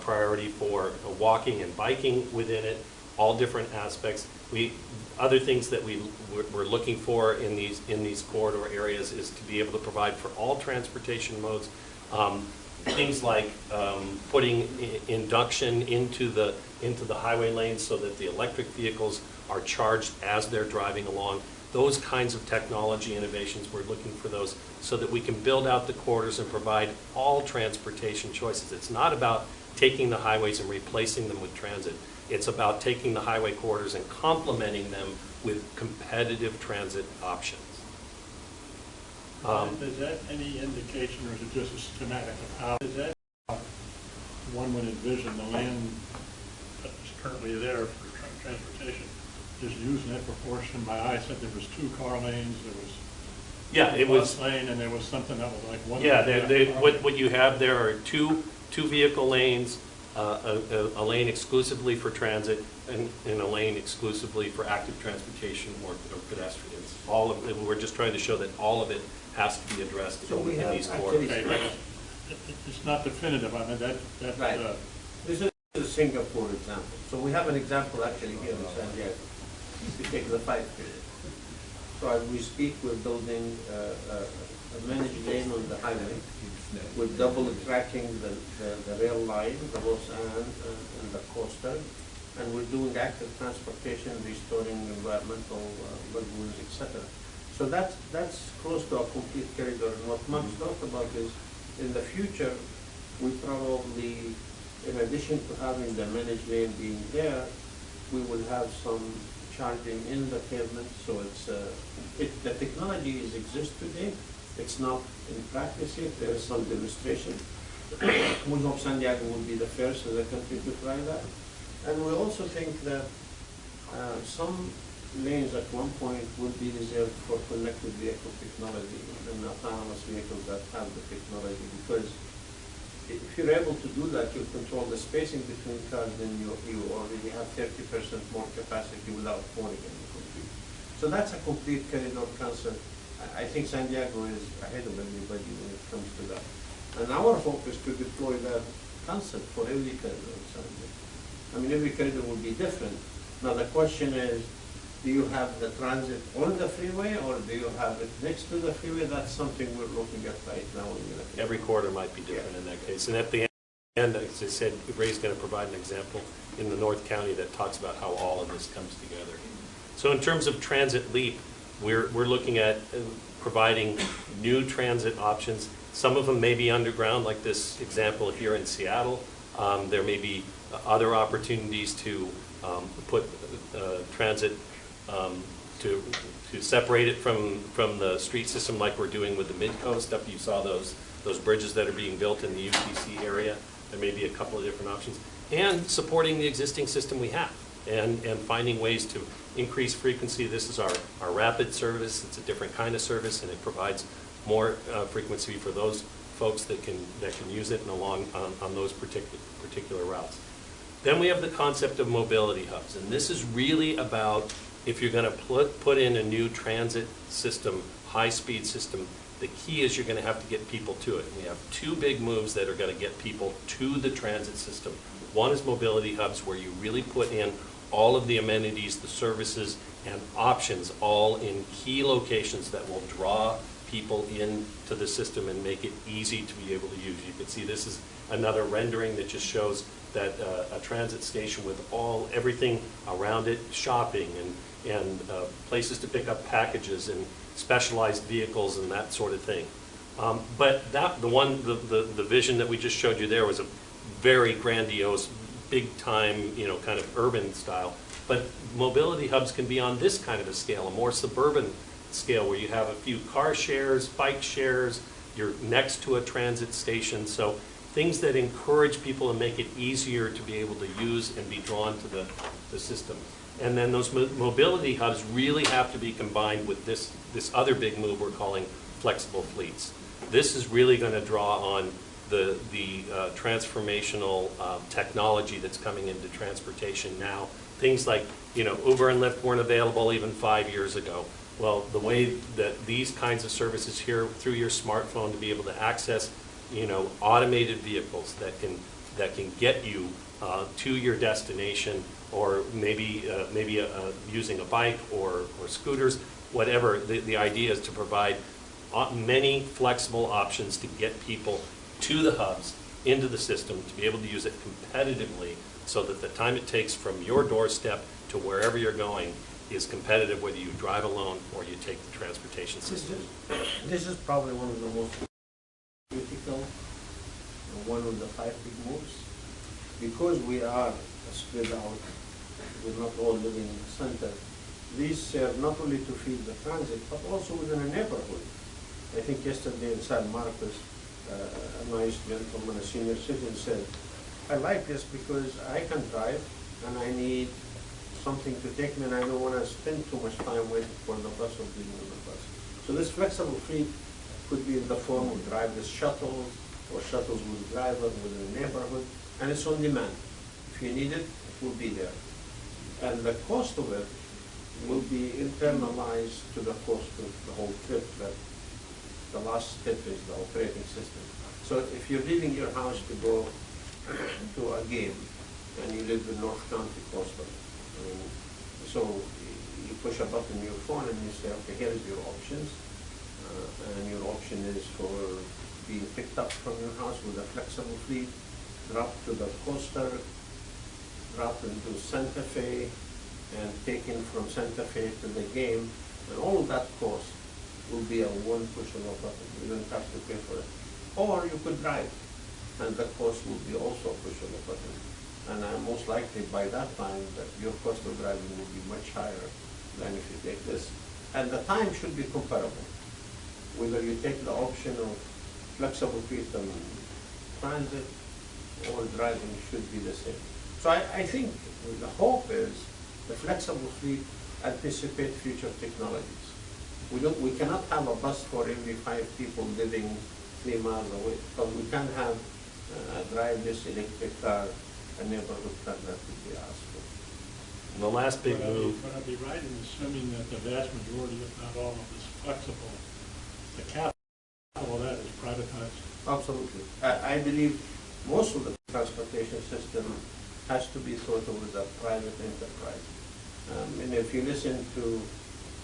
priority for walking and biking within it, all different aspects. Other things that we're looking for in these corridor areas is to be able to provide for all transportation modes. Things like putting induction into the highway lanes so that the electric vehicles are charged as they're driving along. Those kinds of technology innovations, we're looking for those so that we can build out the corridors and provide all transportation choices. It's not about taking the highways and replacing them with transit. It's about taking the highway corridors and complementing them with competitive transit options. Is that any indication, or is it just a schematic of how is that one would envision the land that's currently there for transportation, just using it proportion? My eye said there was 2 car lanes, there was it was bus lane, and there was something that was like one. What you have there are two vehicle lanes, a lane exclusively for transit, and a lane exclusively for active transportation or pedestrians. All of it, we're just trying to show that all of it has to be addressed in these corridors. It's not definitive. I mean that. Right. This is a Singapore example. So we have an example actually here in San Diego. We take the 5 period. So as we speak, we're building a managed lane on the highway. We're double tracking the rail line, the Los Angeles and the coastal, and we're doing active transportation, restoring environmental lagoons, etc. So that's close to a complete corridor. And what Max talked about is, in the future, we probably, in addition to having the managed lane being there, we will have some charging in the pavement. So the technology exists today. It's not in practice yet. There is some demonstration. We hope San Diego will be the first as a country to try that. And we also think that some lanes at one point will be reserved for connected vehicle technology and autonomous vehicles that have the technology, because if you're able to do that, you'll control the spacing between cars, then you already have 30% more capacity without pouring any concrete. So that's a complete corridor concept. I think San Diego is ahead of everybody when it comes to that. And our hope is to deploy that concept for every corridor in San Diego. I mean, every corridor will be different. Now, the question is, do you have the transit on the freeway, or do you have it next to the freeway? That's something we're looking at right now. Every corridor might be different in that case. And at the end, as I said, Ray's going to provide an example in the North County that talks about how all of this comes together. So in terms of Transit Leap, we're looking at providing new transit options. Some of them may be underground, like this example here in Seattle. There may be other opportunities to put transit to separate it from the street system, like we're doing with the Mid-Coast. Up you saw those bridges that are being built in the UTC area. There may be a couple of different options. And supporting the existing system we have and finding ways to increase frequency. This is our rapid service. It's a different kind of service, and it provides more frequency for those folks that can use it and on those particular routes. Then we have the concept of mobility hubs, and this is really about if you're going to put in a new transit system, high-speed system, the key is you're going to have to get people to it. We have two big moves that are going to get people to the transit system. One is mobility hubs, where you really put in all of the amenities, the services, and options all in key locations that will draw people into the system and make it easy to be able to use. You can see this is another rendering that just shows that a transit station with everything around it, shopping and places to pick up packages and specialized vehicles and that sort of thing. But the vision that we just showed you there was a very grandiose, big time, kind of urban style. But mobility hubs can be on this kind of a scale, a more suburban scale, where you have a few car shares, bike shares, you're next to a transit station. So things that encourage people and make it easier to be able to use and be drawn to the system. And then those mobility hubs really have to be combined with this other big move we're calling flexible fleets. This is really going to draw on the transformational technology that's coming into transportation now. Things like, Uber and Lyft weren't available even 5 years ago. Well, the way that these kinds of services here through your smartphone to be able to access, automated vehicles that can get you to your destination, or maybe using a bike or scooters, whatever. The idea is to provide many flexible options to get people to the hubs, into the system, to be able to use it competitively, so that the time it takes from your doorstep to wherever you're going is competitive, whether you drive alone or you take the transportation system. This is probably one of the most critical, one of the 5 big moves, because we are spread out, we're not all living in the center. These serve not only to feed the transit, but also within a neighborhood. I think yesterday in San Marcos, a nice gentleman, a senior citizen, said, I like this because I can drive and I need something to take me, and I don't want to spend too much time waiting for the bus or being on the bus. So this flexible fleet could be in the form of driverless shuttles, or shuttles with driver within a neighborhood, and it's on demand. If you need it, it will be there. And the cost of it will be internalized to the cost of the whole trip. That the last step is the operating system. So if you're leaving your house to go to a game, and you live in North County, Coastal, so you push a button on your phone and you say, okay, here's your options. And your option is for being picked up from your house with a flexible fleet, dropped to the coaster, dropped into Santa Fe, and taken from Santa Fe to the game. And all of that cost will be a one push of a button. You don't have to pay for it. Or you could drive, and the cost will be also a push of a button. And most likely by that time that your cost of driving will be much higher than if you take this. And the time should be comparable. Whether you take the option of flexible fleet and transit or driving should be the same. So I think the hope is the flexible fleet anticipate future technologies. We cannot have a bus for every 5 people living 3 miles away, but we can have a driverless electric car, a neighborhood car that would be asked for. And the last big move. But I'd be right in assuming that the vast majority, if not all of this flexible, the capital of that is privatized. Absolutely. I believe most of the transportation system has to be thought of as a private enterprise. And if you listen to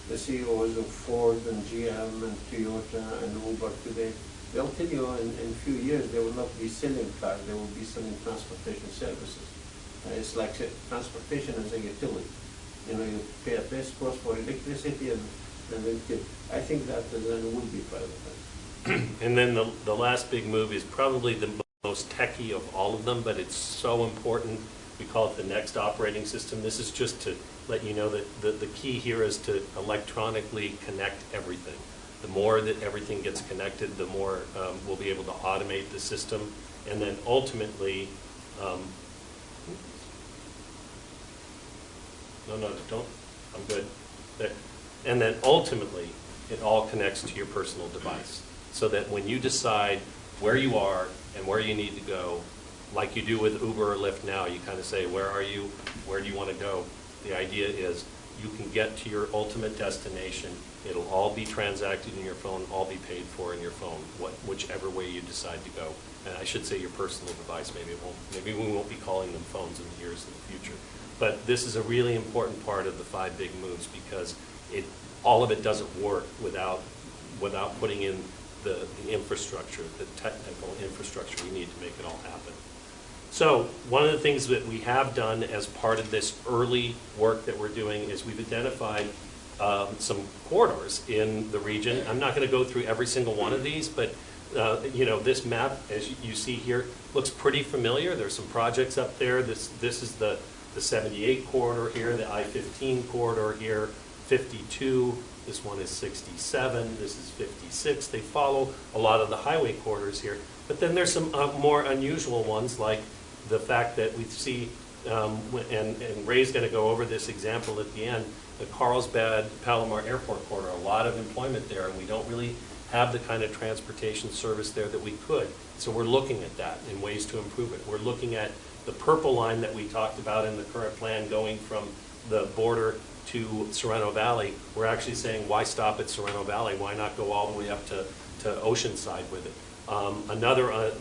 the CEOs of Ford and GM and Toyota and Uber today, they'll tell you in a few years they will not be selling cars, they will be selling transportation services. It's like transportation as a utility. You know, you pay a base cost for electricity and then I think that then would be privatized. And then the last big move is probably the most techy of all of them, but it's so important. We call it the next operating system. This is just to let you know that the key here is to electronically connect everything. The more that everything gets connected, the more we'll be able to automate the system. And then ultimately, no, don't, I'm good. There. And then ultimately, it all connects to your personal device. So that when you decide where you are and where you need to go, like you do with Uber or Lyft now, you kind of say, where are you? Where do you want to go? The idea is you can get to your ultimate destination. It'll all be transacted in your phone, all be paid for in your phone, whichever way you decide to go. And I should say your personal device. Maybe we won't be calling them phones in the years in the future. But this is a really important part of the 5 big moves because all of it doesn't work without putting in the infrastructure, the technical infrastructure we need to make it all happen. So one of the things that we have done as part of this early work that we're doing is we've identified some corridors in the region. I'm not going to go through every single one of these, but you know, this map, as you see here, looks pretty familiar. There's some projects up there. This is the 78 corridor here, the I-15 corridor here, 52. This one is 67. This is 56. They follow a lot of the highway corridors here. But then there's some more unusual ones, like the fact that we see, and Ray's going to go over this example at the end, the Carlsbad-Palomar Airport corridor, a lot of employment there, and we don't really have the kind of transportation service there that we could. So we're looking at that and ways to improve it. We're looking at the purple line that we talked about in the current plan going from the border to Sorrento Valley. We're actually saying, why stop at Sorrento Valley? Why not go all the way up to Oceanside with it? Another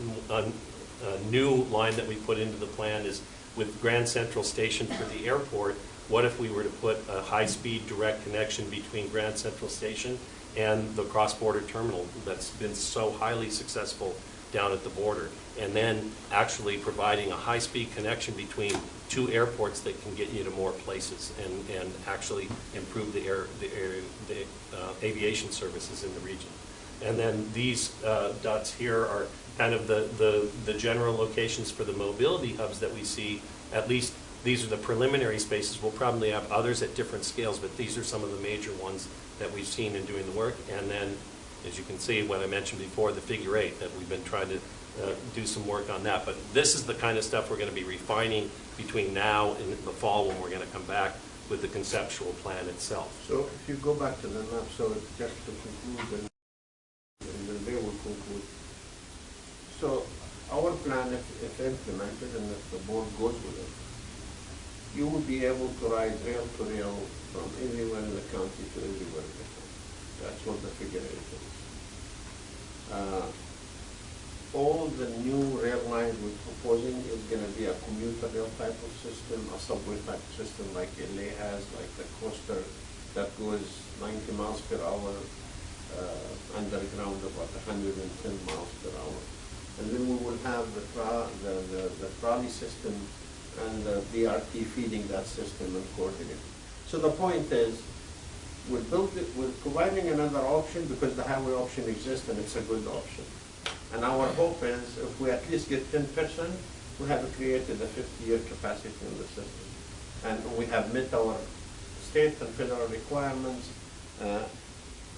new line that we put into the plan is with Grand Central Station for the airport. What if we were to put a high-speed direct connection between Grand Central Station and the cross-border terminal that's been so highly successful down at the border, and then actually providing a high-speed connection between 2 airports that can get you to more places and actually improve the aviation services in the region. And then these dots here are kind of the general locations for the mobility hubs that we see. At least these are the preliminary spaces. We'll probably have others at different scales, but these are some of the major ones that we've seen in doing the work. And then, as you can see, what I mentioned before, the figure 8, that we've been trying to do some work on that. But this is the kind of stuff we're going to be refining between now and the fall when we're going to come back with the conceptual plan itself. So if you go back to the map, so just to conclude, and then they will conclude. So our plan, if implemented and if the board goes with it, you will be able to ride rail to rail from anywhere in the county to everywhere in the county. That's what the figure 8 is. All the new rail lines we're proposing is going to be a commuter rail type of system, a subway type of system like LA has, like the coaster that goes 90 miles per hour underground, about 110 miles per hour. And then we will have the trolley system and the BRT feeding that system and coordinating. So the point is, we're providing another option because the highway option exists and it's a good option. And our hope is, if we at least get 10%, we have created a 50-year capacity in the system. And we have met our state and federal requirements.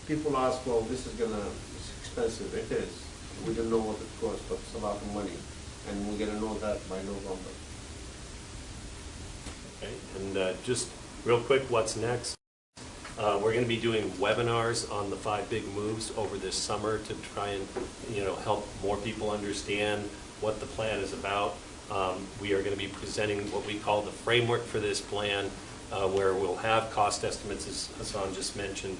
People ask, well, it's expensive. It is. We don't know what it costs, but it's a lot of money. And we're going to know that by November. Okay, and just real quick, what's next? We're going to be doing webinars on the 5 big moves over this summer to try and help more people understand what the plan is about. We are going to be presenting what we call the framework for this plan, where we'll have cost estimates, as Hassan just mentioned,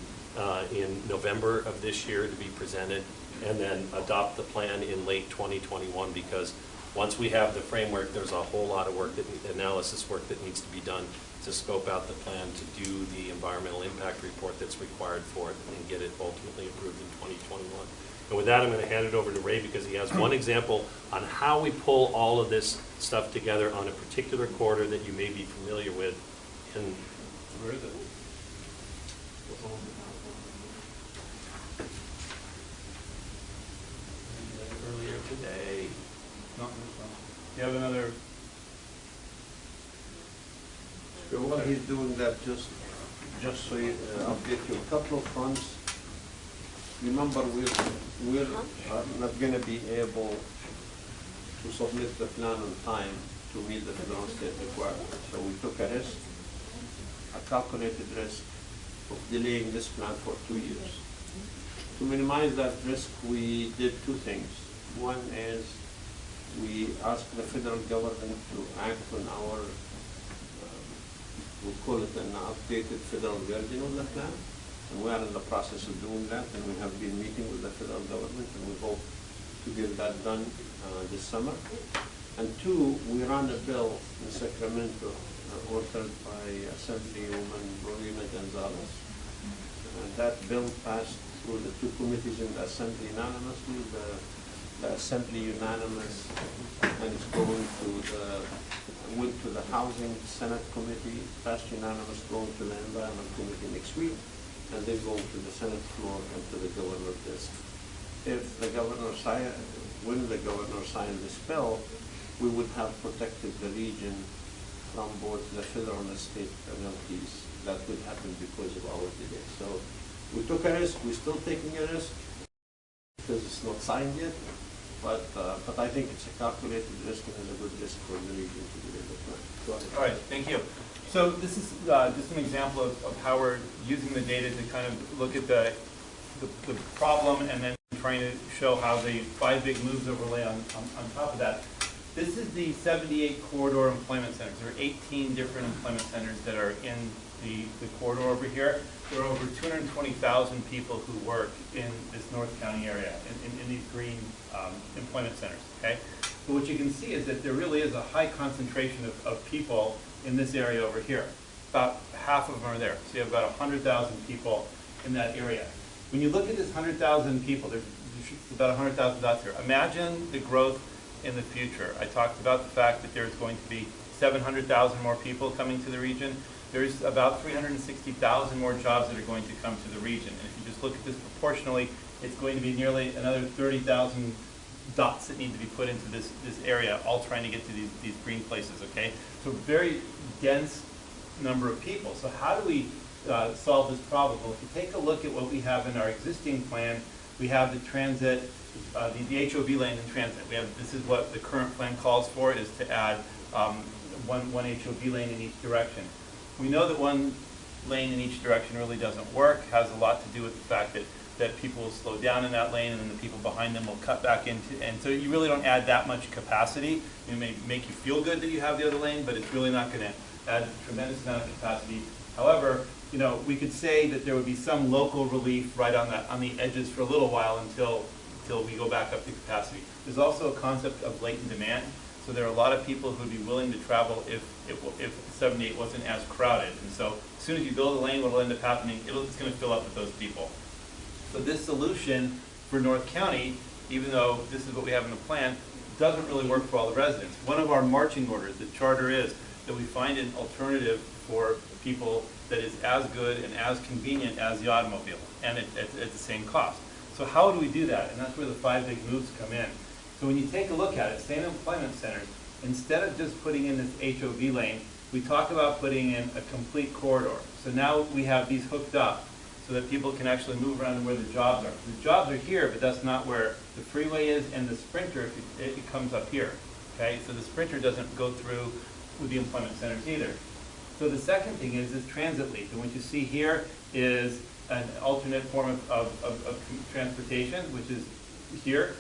in November of this year to be presented, and then adopt the plan in late 2021, because Once we have the framework, there's a whole lot of work, analysis work that needs to be done to scope out the plan, to do the environmental impact report that's required for it, and get it ultimately approved in 2021. And with that, I'm going to hand it over to Ray because he has one example on how we pull all of this stuff together on a particular corridor that you may be familiar with. And where is it? Earlier today. Not this one. You have another, So while he's doing that, just so you update you, a couple of fronts. Remember, we're not gonna be able to submit the plan on time to meet the federal and state requirements. So we took a risk, a calculated risk of delaying this plan for 2 years. To minimize that risk, we did two things. One is we asked the federal government to act on our, we'll call it an updated federal version of the plan. And we are in the process of doing that, and we have been meeting with the federal government, and we hope to get that done this summer. And two, we ran a bill in Sacramento authored by Assemblywoman Rowena Gonzalez. That bill passed through the two committees in the Assembly unanimously, the Assembly unanimous, and it's going to went to the Housing Senate Committee, passed unanimous, going to the Environment Committee next week, and then going to the Senate floor and to the governor's desk. If the governor when the governor signed this bill, we would have protected the region from both the federal and the state penalties that would happen because of our delay. So we took a risk, we're still taking a risk because it's not signed yet, but I think it's a calculated risk and it's a good risk for the region to deliver the plan. Go ahead. all right, thank you. So this is just an example of how we're using the data to kind of look at the problem and then trying to show how the 5 big moves overlay on top of that. This is the 78 corridor employment centers. There are 18 different employment centers that are in the corridor over here. There are over 220,000 people who work in this North County area, in these green employment centers, okay? So what you can see is that there really is a high concentration of people in this area over here. About half of them are there. So you have about 100,000 people in that area. When you look at this 100,000 people, there's about 100,000 dots here. Imagine the growth in the future. I talked about the fact that there's going to be 700,000 more people coming to the region. There's about 360,000 more jobs that are going to come to the region. And if you just look at this proportionally, it's going to be nearly another 30,000 dots that need to be put into this area, all trying to get to these green places, okay? So very dense number of people. So how do we solve this problem? Well, if you take a look at what we have in our existing plan, we have the transit, the HOV lane in transit. This is what the current plan calls for, is to add one HOV lane in each direction. We know that one lane in each direction really doesn't work, has a lot to do with the fact that people will slow down in that lane and then the people behind them will cut back into, and so you really don't add that much capacity. It may make you feel good that you have the other lane, but it's really not going to add a tremendous amount of capacity. However, you know, we could say that there would be some local relief right on the edges for a little while until we go back up to capacity. There's also a concept of latent demand. So there are a lot of people who would be willing to travel if 78 wasn't as crowded. And so as soon as you build a lane, what will end up happening, it's going to fill up with those people. So this solution for North County, even though this is what we have in the plan, doesn't really work for all the residents. One of our marching orders, the charter, is that we find an alternative for people that is as good and as convenient as the automobile, and at the same cost. So how do we do that? And that's where the 5 big moves come in. So when you take a look at it, same employment centers, instead of just putting in this HOV lane, we talk about putting in a complete corridor. So now we have these hooked up so that people can actually move around to where the jobs are. The jobs are here, but that's not where the freeway is, and the Sprinter, it comes up here. Okay, so the Sprinter doesn't go through with the employment centers either. So the second thing is this transit lead. And what you see here is an alternate form of transportation, which is here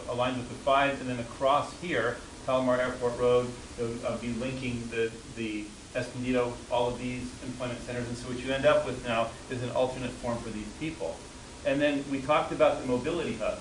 aligned with the 5, and then across here, Palomar Airport Road, they'll be linking the Escondido, all of these employment centers. And so what you end up with now is an alternate form for these people. And then we talked about the mobility hubs.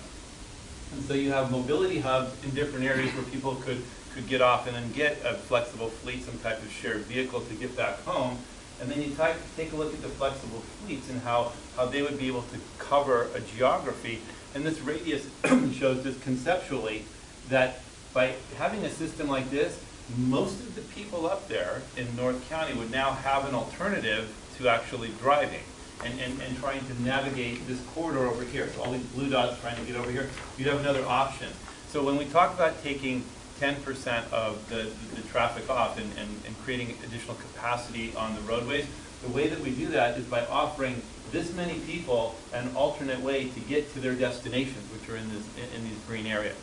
And so you have mobility hubs in different areas where people could get off and then get a flexible fleet, some type of shared vehicle to get back home. And then you take a look at the flexible fleets and how they would be able to cover a geography. And this radius shows just conceptually that by having a system like this, most of the people up there in North County would now have an alternative to actually driving and trying to navigate this corridor over here. So all these blue dots trying to get over here, you'd have another option. So when we talk about taking 10% of the traffic off and creating additional capacity on the roadways, the way that we do that is by offering this many people an alternate way to get to their destinations, which are in these green areas.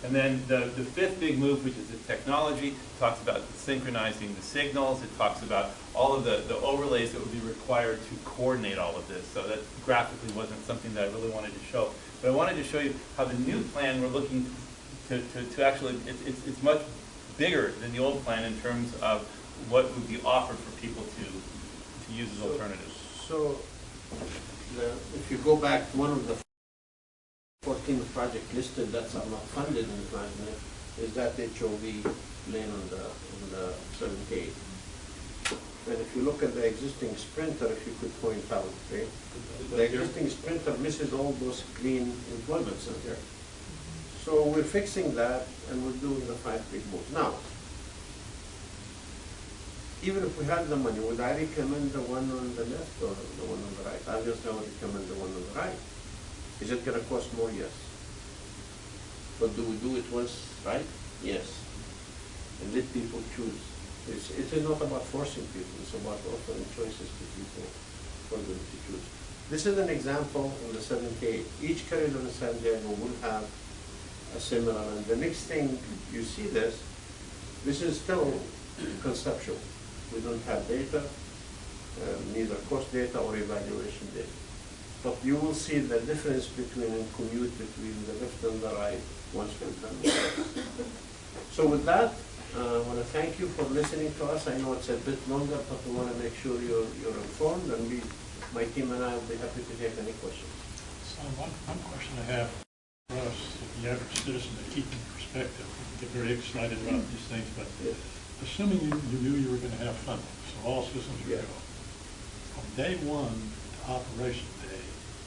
And then the fifth big move, which is the technology, talks about synchronizing the signals. It talks about all of the overlays that would be required to coordinate all of this. So that graphically wasn't something that I really wanted to show. But I wanted to show you how the new plan we're looking to actually, it's much bigger than the old plan in terms of what would be offered for people to use as alternatives. So, if you go back, one of the 14 projects listed that are not funded in the plan is that HOV lane on the 78. And if you look at the existing Sprinter, if you could point out, okay, the existing Sprinter misses all those clean employments in there. So we're fixing that, and we're doing the 5 big moves. Now, even if we had the money, would I recommend the one on the left or the one on the right? Obviously, I would recommend the one on the right. Is it going to cost more? Yes. But do we do it once, right? Yes. And let people choose. It is not about forcing people. It's about offering choices to people for them to choose. This is an example of the 78. Each corridor in San Diego will have a similar. And the next thing you see this is still conceptual. We don't have data, neither cost data or evaluation data. But you will see the difference between a commute between the left and the right once we've done this. So with that, I want to thank you for listening to us. I know it's a bit longer, but we want to make sure you're informed, and my team and I will be happy to take any questions. So one question I have for us, the average citizen, to keep in perspective, we get very excited about these things, but assuming you knew you were going to have funding, so all systems would go. From day one to operation day,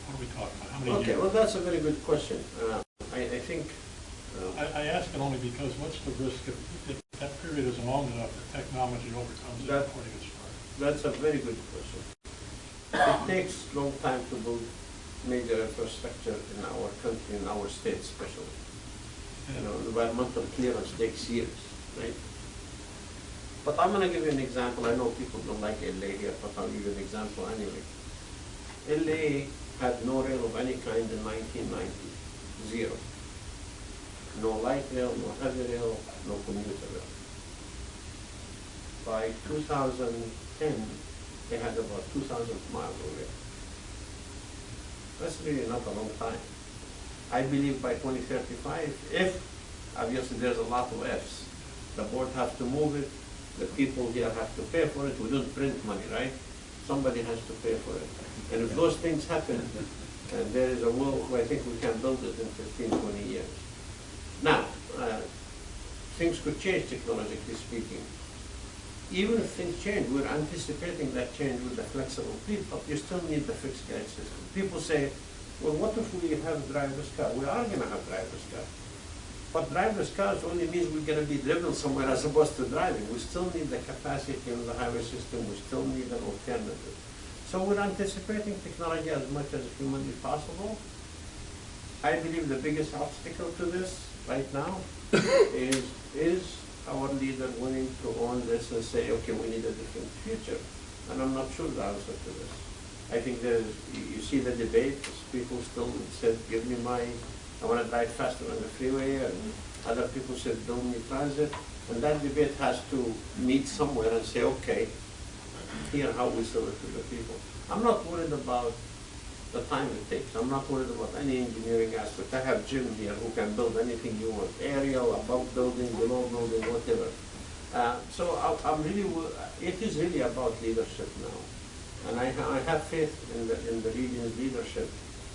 what are we talking about? How many years? Okay, well, that's a very good question. I think... I ask it only because what's the risk if that period is long enough that technology overcomes it before it gets started? That's a very good question. It takes a long time to build major infrastructure in our country, in our state especially. You know, environmental clearance takes years, right? But I'm going to give you an example. I know people don't like LA here, but I'll give you an example anyway. LA had no rail of any kind in 1990, zero. No light rail, no heavy rail, no commuter rail. By 2010, they had about 2,000 miles of rail. That's really not a long time. I believe by 2035, if, obviously there's a lot of ifs, the board has to move it, the people here have to pay for it. We don't print money, right? Somebody has to pay for it. And if those things happen, and there is a will, I think we can build it in 15, 20 years. Now, things could change technologically speaking. Even if things change, we're anticipating that change with the flexible fleet, but you still need the fixed gauge system. People say, well, what if we have driverless cars? We are going to have driverless cars. But driverless cars only means we're going to be driven somewhere as opposed to driving. We still need the capacity in the highway system. We still need an alternative. So we're anticipating technology as much as humanly possible. I believe the biggest obstacle to this right now is our leader willing to own this and say, okay, we need a different future. And I'm not sure the answer to this. I think you see the debate, people still said, give me I want to drive faster on the freeway, and other people said, build me transit. And that debate has to meet somewhere and say, okay, here how we sell it to the people. I'm not worried about the time it takes. I'm not worried about any engineering aspect. I have Jim here who can build anything you want, aerial, above building, below building, whatever. So it is really about leadership now. And I have faith in the region's leadership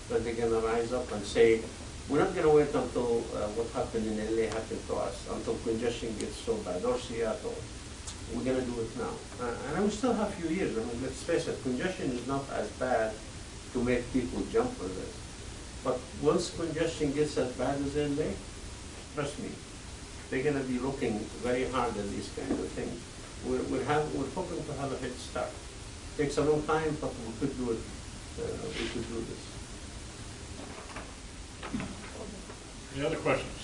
that they're going to rise up and say, We're not gonna wait until what happened in LA happened to us, until congestion gets so bad, or Seattle. We're gonna do it now. And we still have a few years. I mean, let's face it, congestion is not as bad to make people jump for this. But once congestion gets as bad as LA, trust me, they're gonna be looking very hard at these kind of things. We're hoping to have a head start. Takes a long time, but we could do it. We could do this. Any other questions?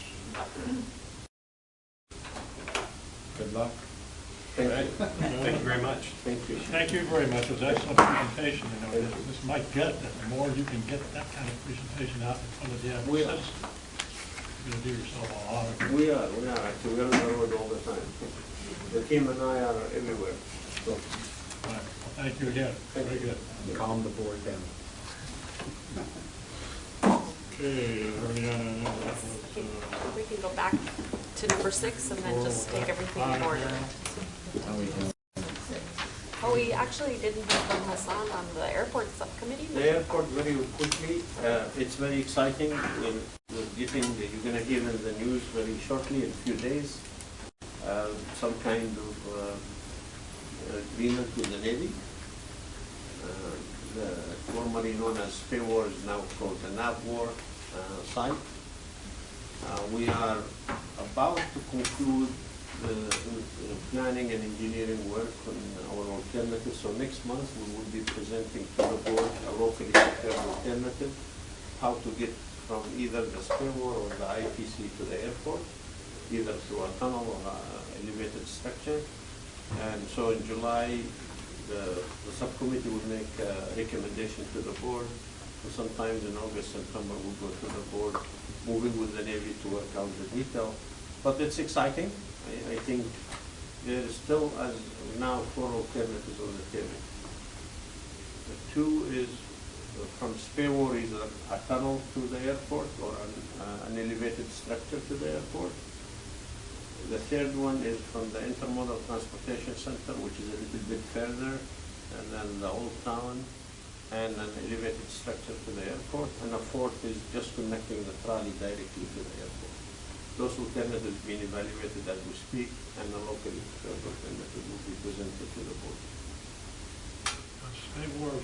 Good luck. Thank you. Thank you very much. Thank you. Thank you very much. It was an excellent presentation. You know, this might get, the more you can get that kind of presentation out in front of the average We are. citizen, you're gonna do yourself a lot of good. We are actually, we're on the road all the time. The team and I are everywhere, so. All right. Well, thank you again. Very good. Calm the board down. Okay, Ariana, that was, We can go back to number 6 and then just take everything in order. How we doing? Oh, we actually didn't hear from Hassan on the airport subcommittee. The airport, very quickly, it's very exciting. We're getting, you're gonna hear in the news very shortly, in a few days, some kind of agreement with the Navy. The formerly known as Taxpayer is now called the NAVWAR site. We are about to conclude the planning and engineering work on our alternative. So next month we will be presenting to the board a locally prepared alternative, how to get from either the Taxpayer or the IPC to the airport, either through a tunnel or elevated structure. And so in July, the subcommittee will make a recommendation to the board. So sometimes in August, September, we'll go to the board, moving with the Navy to work out the detail. But it's exciting. I think there is still, as now, 4 alternatives on the table. The 2 is from Taxpayer, either a tunnel to the airport or an elevated structure to the airport. The 3rd one is from the Intermodal Transportation Center, which is a little bit further, and then the Old Town, and an elevated structure to the airport. And the 4th is just connecting the trolley directly to the airport. Those alternatives being evaluated as we speak, and the local alternative will be presented to the board. they were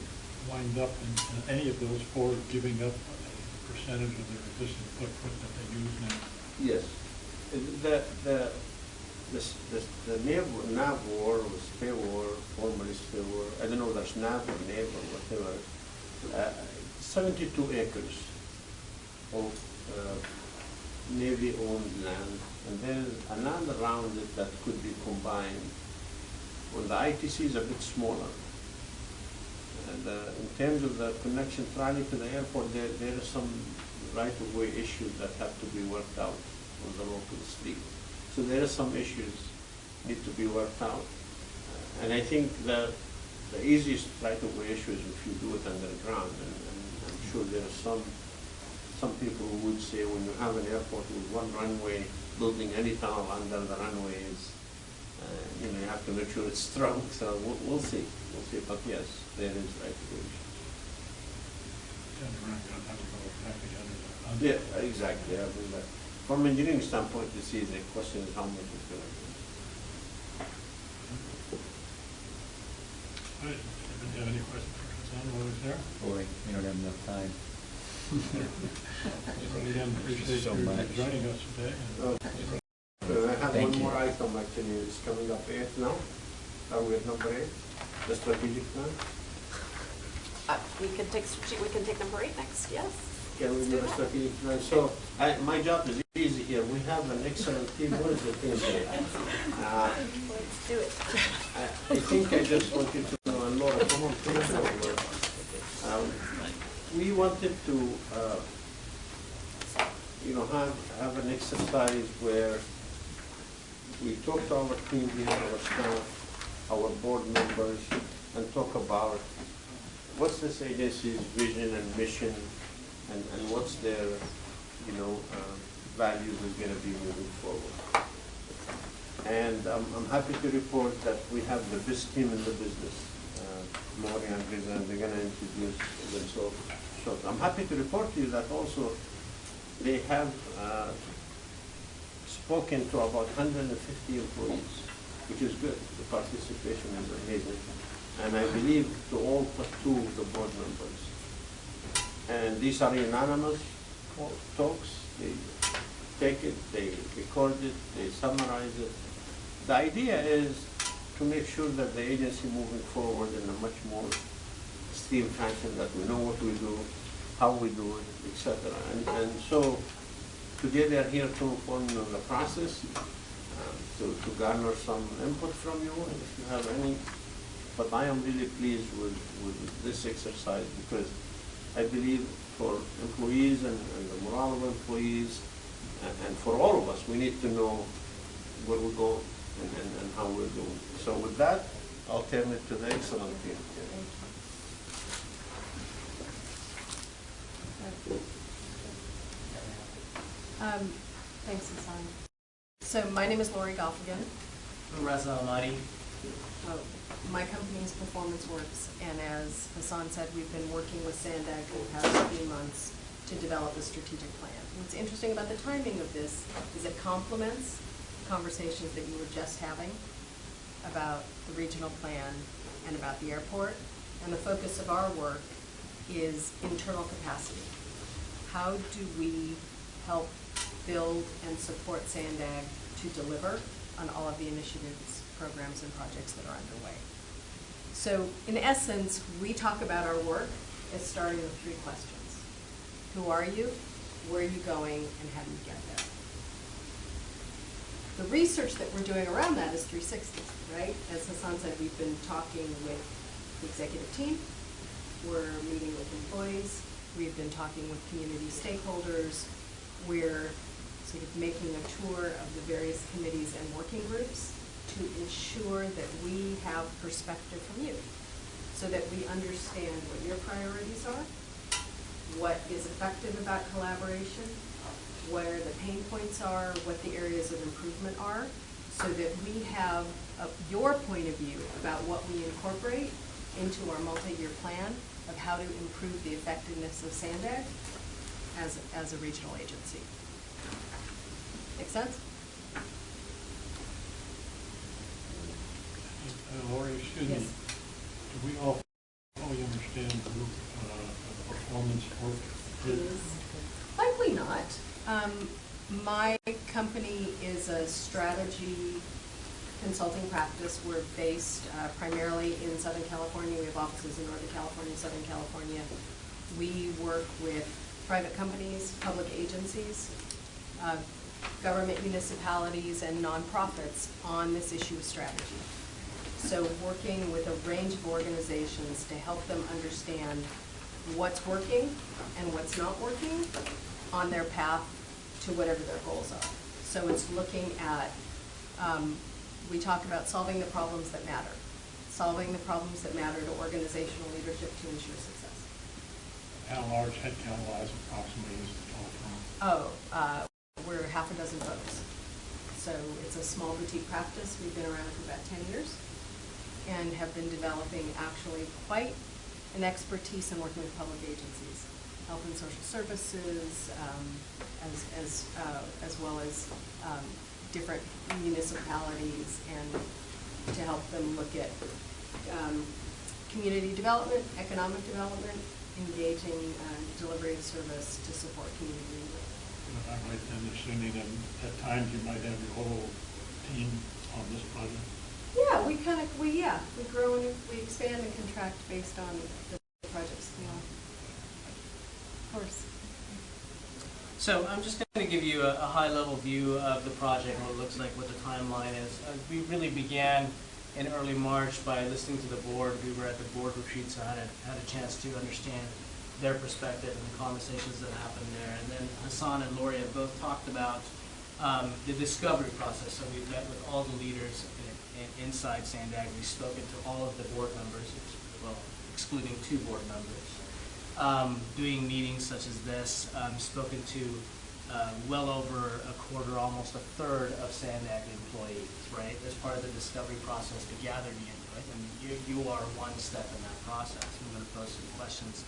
wind up in any of those 4 giving up a percentage of their existing footprint that they use now. Yes. The NAVWAR or SPAWAR, formerly SPAWAR, I don't know if that's NAV or NAV or whatever, 72 acres of Navy-owned land, and there's a land around it that could be combined. Well, the ITC is a bit smaller. And in terms of the connection trolley to the airport, there are some right-of-way issues that have to be worked out on the local street. So there are some issues need to be worked out. And I think that the easiest right-of-way issue is if you do it underground. And I'm sure there are some people who would say when you have an airport with one runway, building any tunnel under the runway is, you have to make sure it's strong. So we'll see. We'll see. But yes, there is right-of-way issues. Yeah, exactly. I mean, from an engineering standpoint, you see the question is how much it's going to be. All right. Do you have any questions for Hassan while he's there? Boy, we don't have enough time. Again, appreciate So you much. joining us today. I have Thank one you. more item actually. It's coming up 8 now. Are we at number 8? The strategic plan? We can take number 8 next, yes. Can we do a strategic plan? So my job is easy here. We have an excellent team. What is the team here? Let's do it. I think I just want you to know, and Laura, come on, please. We wanted to, have an exercise where we talk to our team here, our staff, our board members, and talk about what's this agency's vision and mission, and what's their, values is going to be moving forward. And I'm happy to report that we have the best team in the business. Lori and Riza, and they're going to introduce themselves. So I'm happy to report to you that also they have spoken to about 150 employees, which is good. The participation is amazing. And I believe to all but 2 of the board members. And these are unanimous talks. They take it, they record it, they summarize it. The idea is to make sure that the agency moving forward in a much more stream fashion, that we know what we do, how we do it, etc. And so today they are here to inform you of the process, to garner some input from you, and if you have any. But I am really pleased with this exercise, because I believe for employees and the morale of employees, and for all of us, we need to know where we go and how we're doing. So with that, I'll turn it to the excellent team. Thanks, Hassan. So my name is Lori Goffigan. I'm Reza Almadi. My company is Performance Works, and as Hassan said, we've been working with Sandag for the past few months to develop a strategic plan. What's interesting about the timing of this is it complements conversations that you were just having about the regional plan and about the airport. And the focus of our work is internal capacity. How do we help build and support Sandag to deliver on all of the initiatives, programs, and projects that are underway? So in essence, we talk about our work as starting with 3 questions. Who are you? Where are you going? And how do you get there? The research that we're doing around that is 360, right? As Hassan said, we've been talking with the executive team. We're meeting with employees. We've been talking with community stakeholders. We're sort of making a tour of the various committees and working groups to ensure that we have perspective from you, so that we understand what your priorities are, what is effective about collaboration, where the pain points are, what the areas of improvement are, so that we have your point of view about what we incorporate into our multi-year plan of how to improve the effectiveness of Sandag as a regional agency. Make sense? Lori, excuse me, Yes. do we all fully understand group performance work is? Likely not. My company is a strategy consulting practice. We're based primarily in Southern California. We have offices in Northern California, Southern California. We work with private companies, public agencies, government municipalities, and nonprofits on this issue of strategy. So working with a range of organizations to help them understand what's working and what's not working on their path to whatever their goals are. So it's looking at, we talk about solving the problems that matter. Solving the problems that matter to organizational leadership to ensure success. How large headcount-wise approximately is the total firm? We're 6 folks. So it's a small boutique practice. We've been around for about 10 years and have been developing actually quite an expertise in working with public agencies, health and social services, as well as different municipalities, and to help them look at community development, economic development, engaging delivery of service to support community engagement. I'm right then assuming that at times you might have your whole team on this project? Yeah, we grow and we expand and contract based on the projects, Of course. So I'm just going to give you a high-level view of the project, what it looks like, what the timeline is. We really began in early March by listening to the board. We were at the board retreat, so I had a chance to understand their perspective and the conversations that happened there. And then Hassan and Lori have both talked about the discovery process. So we've met with all the leaders inside Sandag. We've spoken to all of the board members, well, excluding 2 board members. Doing meetings such as this, spoken to well over a quarter, almost a third of Sandag employees, right? As part of the discovery process to gather the input. And you are one step in that process. I'm going to pose some questions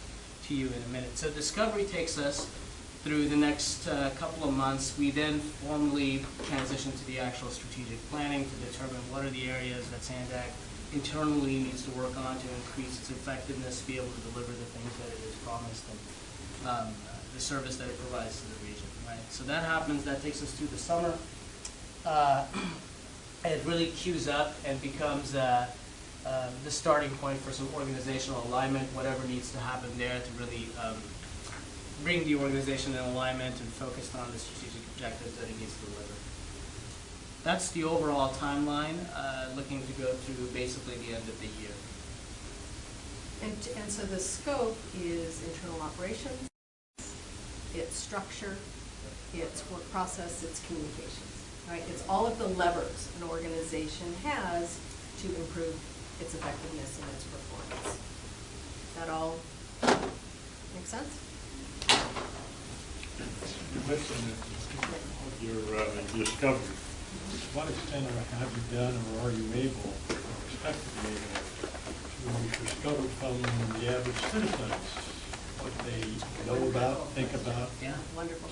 to you in a minute. So discovery takes us through the next couple of months. We then formally transition to the actual strategic planning to determine what are the areas that SANDAG internally needs to work on to increase its effectiveness, be able to deliver the things that it has promised, and the service that it provides to the region, right? So that happens, that takes us through the summer. It really queues up and becomes the starting point for some organizational alignment, whatever needs to happen there to really bring the organization in alignment and focused on the strategic objectives that it needs to deliver. That's the overall timeline, looking to go through basically the end of the year. And so the scope is internal operations, it's structure, it's work process, it's communications, right? It's all of the levers an organization has to improve its effectiveness and its performance. That all make sense? You mentioned your discovery. To what extent have you done, or are you able, or expect to be able, to discover from the average citizens what they know about, think about? Yeah, wonderful.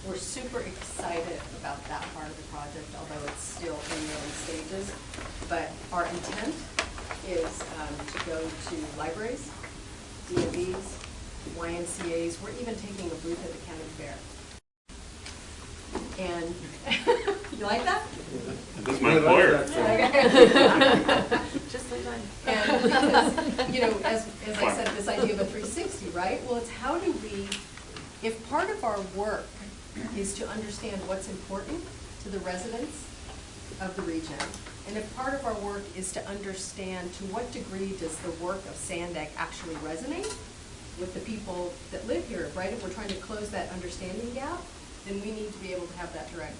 We're super excited about that part of the project, although it's still in the early stages. But our intent is to go to libraries, DMVs, YMCAs. We're even taking a booth at the county fair. And you like that? This is my employer. Just in time. And because, you know, as I said, this idea of a 360, right? Well, it's how do we, if part of our work is to understand what's important to the residents of the region, and if part of our work is to understand to what degree does the work of SANDAG actually resonate with the people that live here, right? If we're trying to close that understanding gap, then we need to be able to have that direct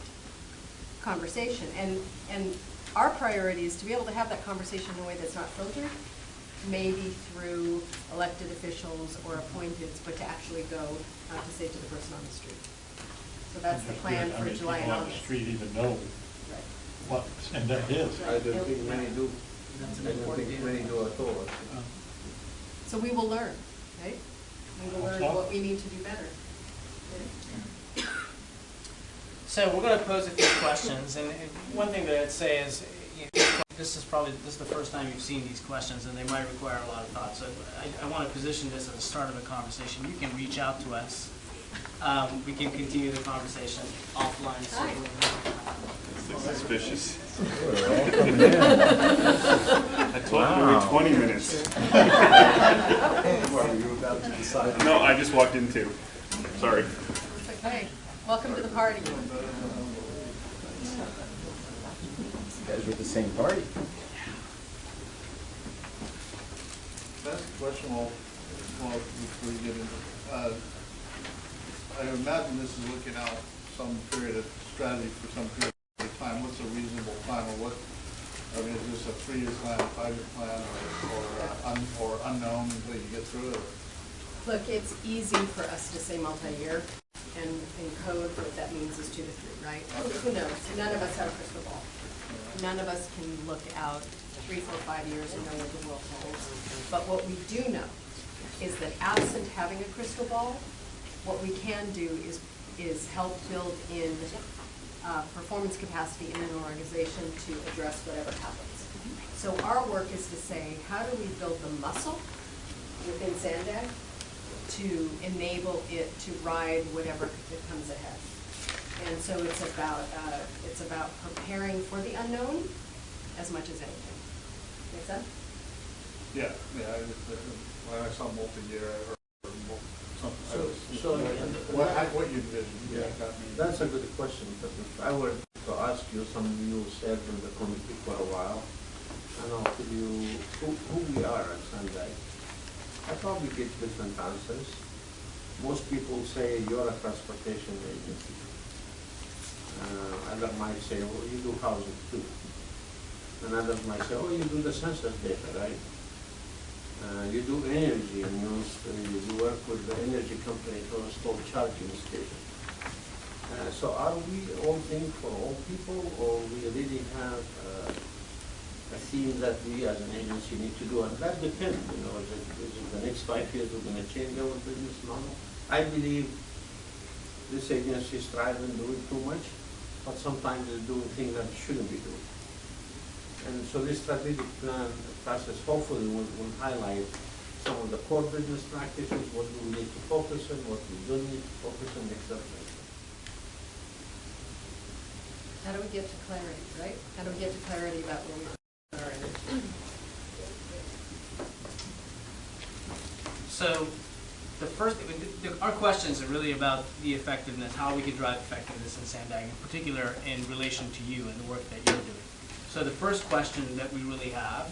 conversation. And our priority is to be able to have that conversation in a way that's not filtered, maybe through elected officials or appointeds, but to actually go to say to the person on the street. So that's the plan for July and People on the August. street even know what SANDAG is. I don't think many do. That's an I don't important think data. many do at all. So we will learn, right? We will learn what we need to do better. So we're going to pose a few questions, and one thing that I'd say is, this is the first time you've seen these questions, and they might require a lot of thought. So I want to position this as the start of a conversation. You can reach out to us. We can continue the conversation offline. Suspicious. I told you 20 minutes. What, were you about to decide? No, I just walked in too. Sorry. It's okay. Welcome to the party. You guys were at the same party. That's a question, well, before you get into, I imagine this is looking out some period of strategy for some period of time. What's a reasonable time, or what, I mean, is this a 3-year plan, a 5-year plan, or unknown until you get through it? Look, it's easy for us to say multi-year, and in code, what that means is 2 to 3, right? Who knows? None of us have a crystal ball. None of us can look out 3, 4, 5 years and know what the world holds. But what we do know is that absent having a crystal ball, what we can do is help build in performance capacity in an organization to address whatever happens. So our work is to say, how do we build the muscle within SANDAG to enable it to ride whatever it comes ahead. And so it's about preparing for the unknown as much as anything. Make sense? Yeah. When I saw multi-year, I heard something. What you envision? Yeah, That's a good question, because if I were to ask you, some of you served in the committee for a while, and I'll tell you who we are at SANDAG. I probably get different answers. Most people say you're a transportation agency. Others might say, well, you do housing too. And others might say, oh, you do the census data, right? You do energy, and you work with the energy company to install charging stations. So are we all think for all people, or we really have a theme that we as an agency need to do? And that depends, is it the next 5 years we're going to change our business model? I believe these agencies try and do it too much, but sometimes they're doing things that shouldn't be doing. And so this strategic plan process hopefully will highlight some of the core business practices, what we need to focus on, what we don't need to focus on, etc. How do we get to clarity, right? How do we get to clarity about where we are in it? So the first, our questions are really about the effectiveness, how we can drive effectiveness in Sandag, in particular in relation to you and the work that you're doing. So the first question that we really have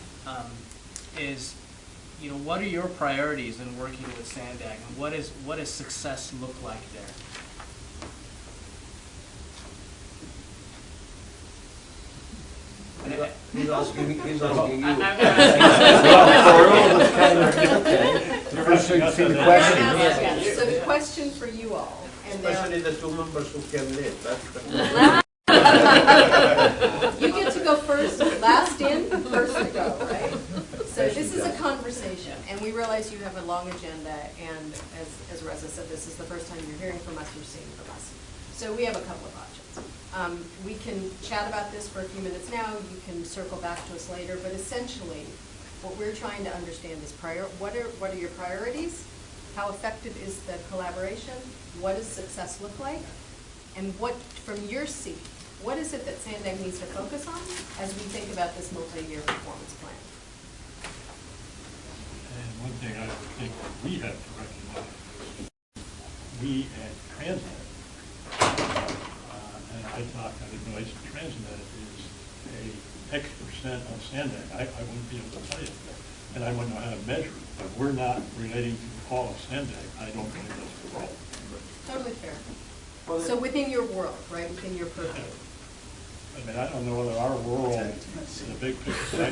is, you know, what are your priorities in working with Sandag, and what does success look like there? He's asking you. I'm So the question for you all, and Especially the two members who came late. you get to go first, last in, first to go, right? So this is a conversation, and we realize you have a long agenda, and as Reza said, this is the first time you're hearing from us, you're seeing from us. So we have a couple of options. We can chat about this for a few minutes now, you can circle back to us later, but essentially, what we're trying to understand is what are your priorities? How effective is the collaboration? What does success look like? And what, from your seat, what is it that Sandag needs to focus on as we think about this multi-year performance plan? And one thing I would think that we have to recognize is we at Transnet, and I thought that in relation to Transnet is a X% of Sandag. I wouldn't be able to tell you that, and I wouldn't know how to measure it. But we're not relating to all of Sandag. I don't believe that's the problem. Totally fair. So within your world, right, within your purview. I mean, I don't know whether our world is a big picture.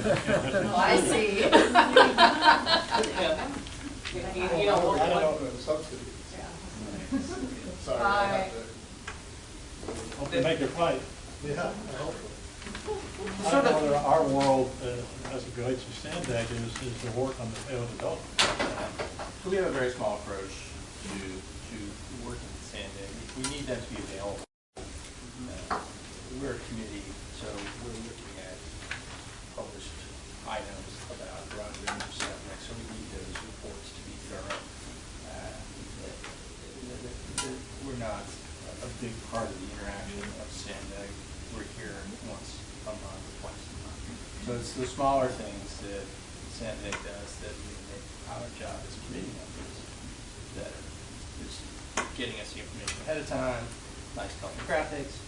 Oh, I see. I don't know if it's subsidies. Sorry, I have to. Hope they make it right. Yeah, I hope so. I don't know whether our world, as it relates to Sandag, is to work on the failed development. So we have a very small approach to working with Sandag. We need them to be available. We're a committee, so we're looking at published items about broad range of subjects, so we need those reports to be thorough. We're not a big part of the interaction of Sandag. We're here once a month, twice a month. So it's the smaller things that Sandag does that we make our job as committee members better. It's getting us the information ahead of time, nice color graphics,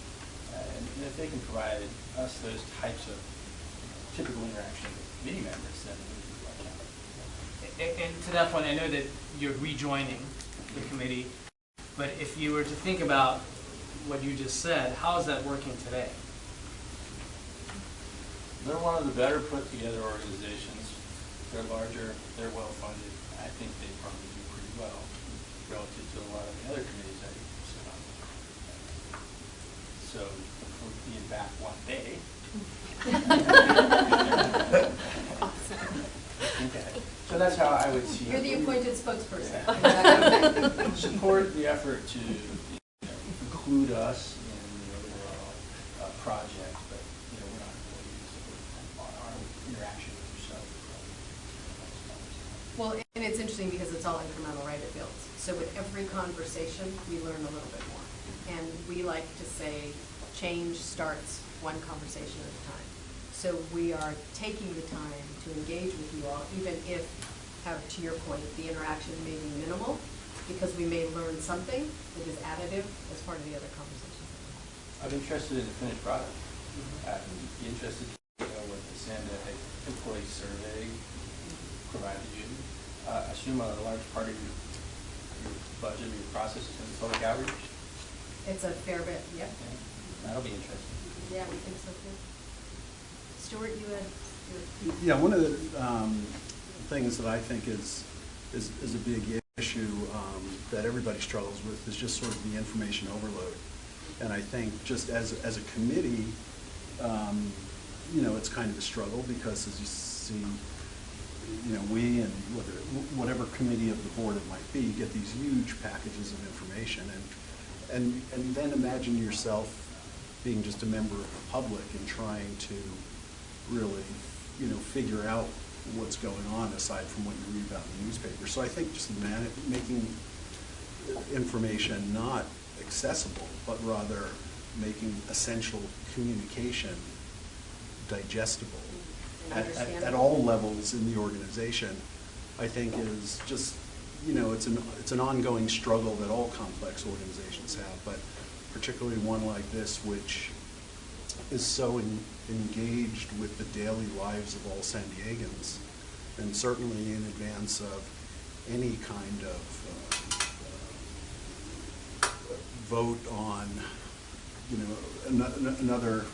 and if they can provide us those types of typical interaction with committee members, then we can watch out. And to that point, I know that you're rejoining the committee, but if you were to think about what you just said, how is that working today? They're one of the better put together organizations. They're larger, they're well funded. I think they probably do pretty well relative to a lot of the other committees I sit on. So we'll be back one day. Okay. So that's how I would see it. You're the appointed spokesperson. Yeah. Support the effort to include us in the overall project, but we're not going to use our interaction with yourself. Well, and it's interesting because it's all incremental, right? It builds. So with every conversation, we learn a little bit more. And we like to say, change starts one conversation at a time. So we are taking the time to engage with you all, even if, to your point, the interaction may be minimal, because we may learn something that is additive as part of the other conversations. I'm interested in the finished product. I'd be interested to know what the Sandag employee survey provided you. I assume a large part of your budget or your process is going to be public outreach? It's a fair bit, yep. Yeah, that'll be interesting. Yeah, we think so too. Stuart, you had... Yeah, one of the things that I think is a big issue that everybody struggles with is just sort of the information overload. And I think just as a committee, it's kind of a struggle because as you see, we and whatever committee of the board it might be, you get these huge packages of information. And then imagine yourself being just a member of the public and trying to really, figure out what's going on aside from what you read about in the newspaper. So I think just making information not accessible, but rather making essential communication digestible at all levels in the organization, I think is just, it's an ongoing struggle that all complex organizations have, but particularly one like this, which is so engaged with the daily lives of all San Diegans, and certainly in advance of any kind of vote on, another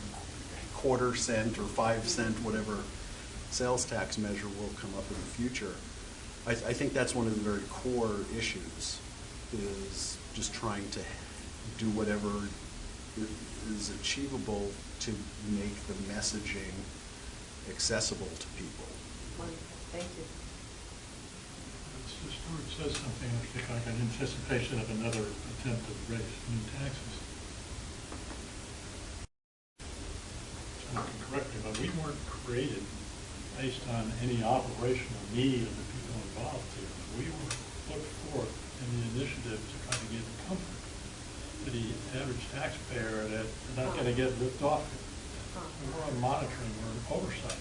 quarter-cent or 5-cent, whatever sales tax measure will come up in the future. I think that's one of the very core issues, is just trying to do whatever is achievable to make the messaging accessible to people. Wonderful, thank you. Mr. Stewart says something, I think, like an anticipation of another attempt to raise new taxes. So I can correct me, but we weren't created based on any operational need of the people involved here. We were put forth in the initiative to try to give comfort to the average taxpayer that they're not going to get ripped off. We're on monitoring, we're on oversight.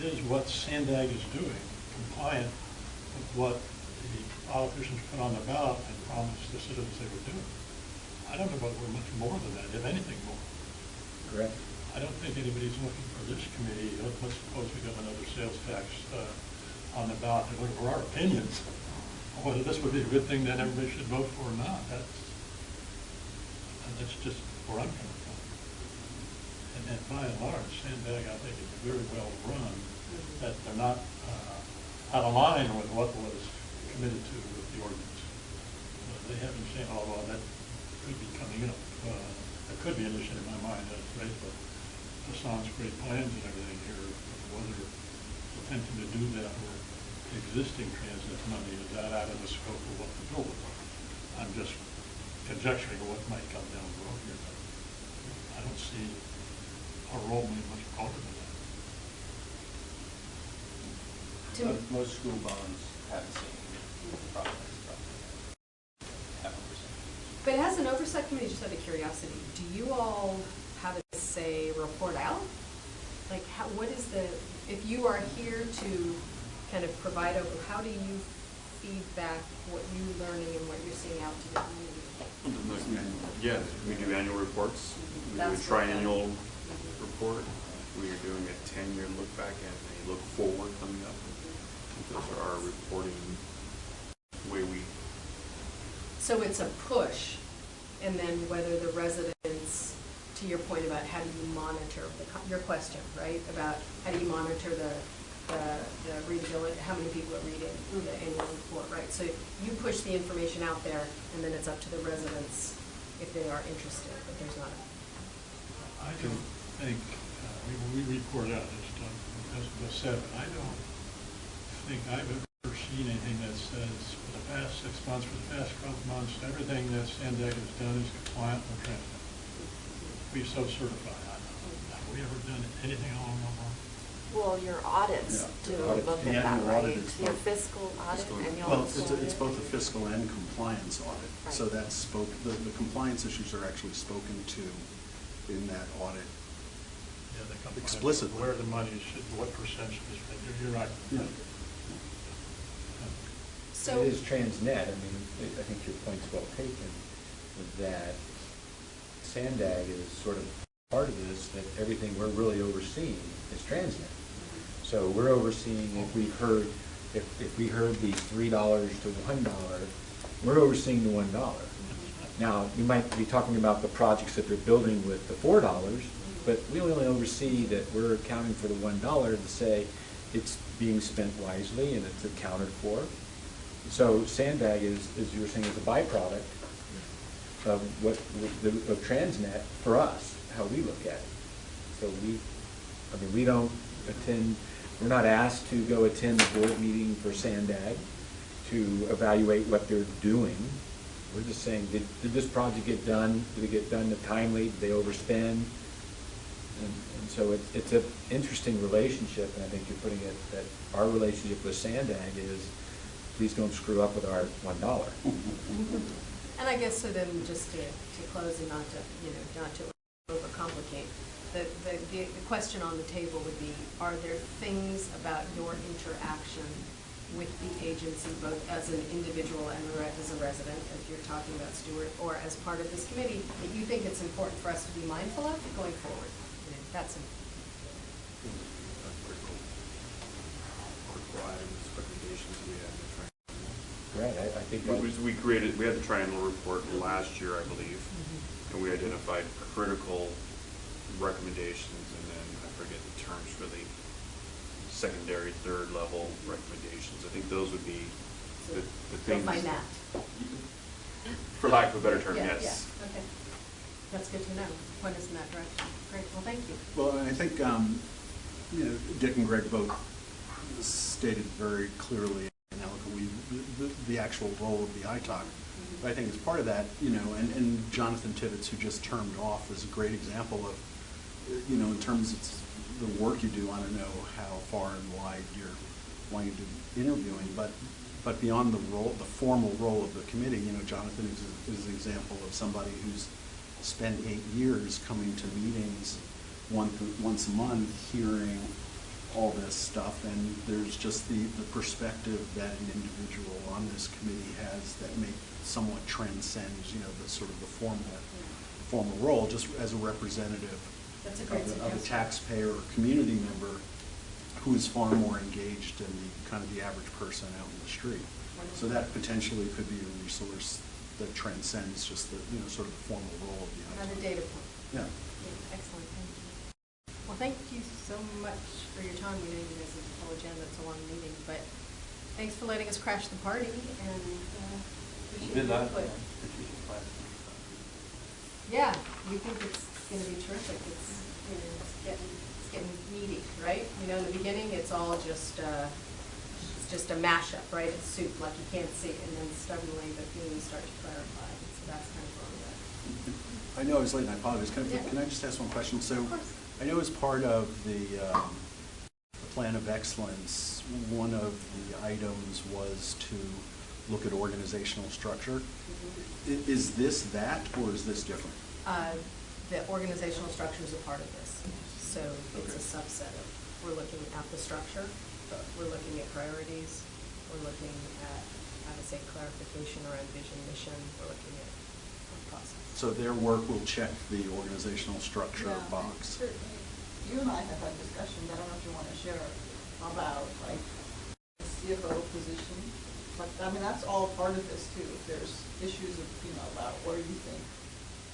It is what Sandag is doing, compliant with what the politicians put on the ballot and promised the citizens they would do. I don't know whether we're much more than that, if anything more. Correct. I don't think anybody's looking for this committee. Let's suppose we have another sales tax on the ballot. They're looking for our opinions on whether this would be a good thing that everybody should vote for or not. That's just where I'm coming from. And by and large, Sandag, I think, is very well run. That they're not out of line with what was committed to with the ordinance. They haven't said, although that could be coming up. There could be an issue in my mind that's raised, but Hassan's great plans and everything here, whether attempting to do that with existing transit money, is that out of the scope of what the bill would like? I'm just conjecturing what might come down the road here. I don't see our role being much broader than that. Most school bonds have the same process. But as an oversight committee, just out of curiosity, do you all have a say report out? Like, what is if you are here to kind of provide over, how do you feed back what you're learning and what you're seeing out to the community? Yeah, we do annual reports. We do a triennial report. We are doing a 10-year look back and a look forward coming up. Those are our reporting way we. So it's a push, and then whether the residents, to your point about how do you monitor, your question, right, about how do you monitor the readability, how many people are reading the annual report, right? So you push the information out there, and then it's up to the residents if they are interested, but there's not. I don't think, we report out, as was said, but I don't think I've ever seen anything that says for the past 6 months, for the past 12 months, everything that Sandag has done is compliant with transit. We've so certified. Have we ever done anything along that line? Well, your audits do look at that, right? Your fiscal audit, annual Well, audit. it's both a fiscal and compliance audit. Right. So that's the compliance issues are actually spoken to in that audit. Yeah, they come explicitly. Where the money should, what percentage is spent. You're right. Yeah. So it is Transnet. I mean, I think your point's well taken, that Sandag is sort of part of this, that everything we're really overseeing is Transnet. So we're overseeing, if we heard the $3 to $1, we're overseeing the $1. Now, you might be talking about the projects that they're building with the $4, but we only oversee that we're accounting for the $1 to say it's being spent wisely and it's accounted for. So Sandag is, as you were saying, is a byproduct of of Transnet for us, how we look at it. So we don't attend, we're not asked to go attend the board meeting for Sandag to evaluate what they're doing. We're just saying, did this project get done? Did it get done timely? Did they overspend? And so it's an interesting relationship, and I think you're putting it that our relationship with Sandag is, please don't screw up with our $1. And I guess so then, just to close and not to, not to overcomplicate, the question on the table would be, are there things about your interaction with the agency, both as an individual and as a resident, as you're talking about, Stuart, or as part of this committee, that you think it's important for us to be mindful of going forward? That's Critical items, recommendations we had in the triangle. Right, I think we had the triannual report last year, I believe, and we identified critical recommendations, and then I forget the terms for the secondary, third level recommendations. I think those would be the things. Define that. For lack of a better term, Yeah, yes. yeah, okay. That's good to know. Point us in that direction. Great, well, thank you. Well, I think, Dick and Greg both stated very clearly and eloquently the actual role of the ITOC. But I think as part of that, and Jonathan Tibbetts, who just termed off, is a great example of, in terms of the work you do. I don't know how far and wide you're wanting to do interviewing, but beyond the formal role of the committee, Jonathan is an example of somebody who's spent 8 years coming to meetings once a month, hearing all this stuff, and there's just the perspective that an individual on this committee has that somewhat transcends, the sort of the formal role, just as a representative of a taxpayer or community member who is far more engaged than the average person out in the street. So that potentially could be a resource that transcends just the, sort of the formal role of the ITOC. Another data point. Yeah. Excellent, thank you. Well, thank you so much for your time. We know you guys have a full agenda, it's a long meeting, but thanks for letting us crash the party, and appreciate your input. Yeah, we think it's going to be terrific. It's, it's getting meaty, right? In the beginning, it's all just a mashup, right? It's soup, like you can't see it, and then suddenly the themes start to clarify. So that's kind of where we're at. I know I was late, and I apologize. Can I just ask one question? So, I know as part of the Plan of Excellence, one of the items was to look at organizational structure. Is this that, or is this different? The organizational structure is a part of this. So it's a subset of, we're looking at the structure, we're looking at priorities, we're looking at, I would say, clarification around vision, mission, we're looking at the process. So their work will check the organizational structure box? Certainly. You and I have had discussions, I don't know if you want to share, about like the CFO position. But I mean, that's all part of this too. If there's issues of, about where you think.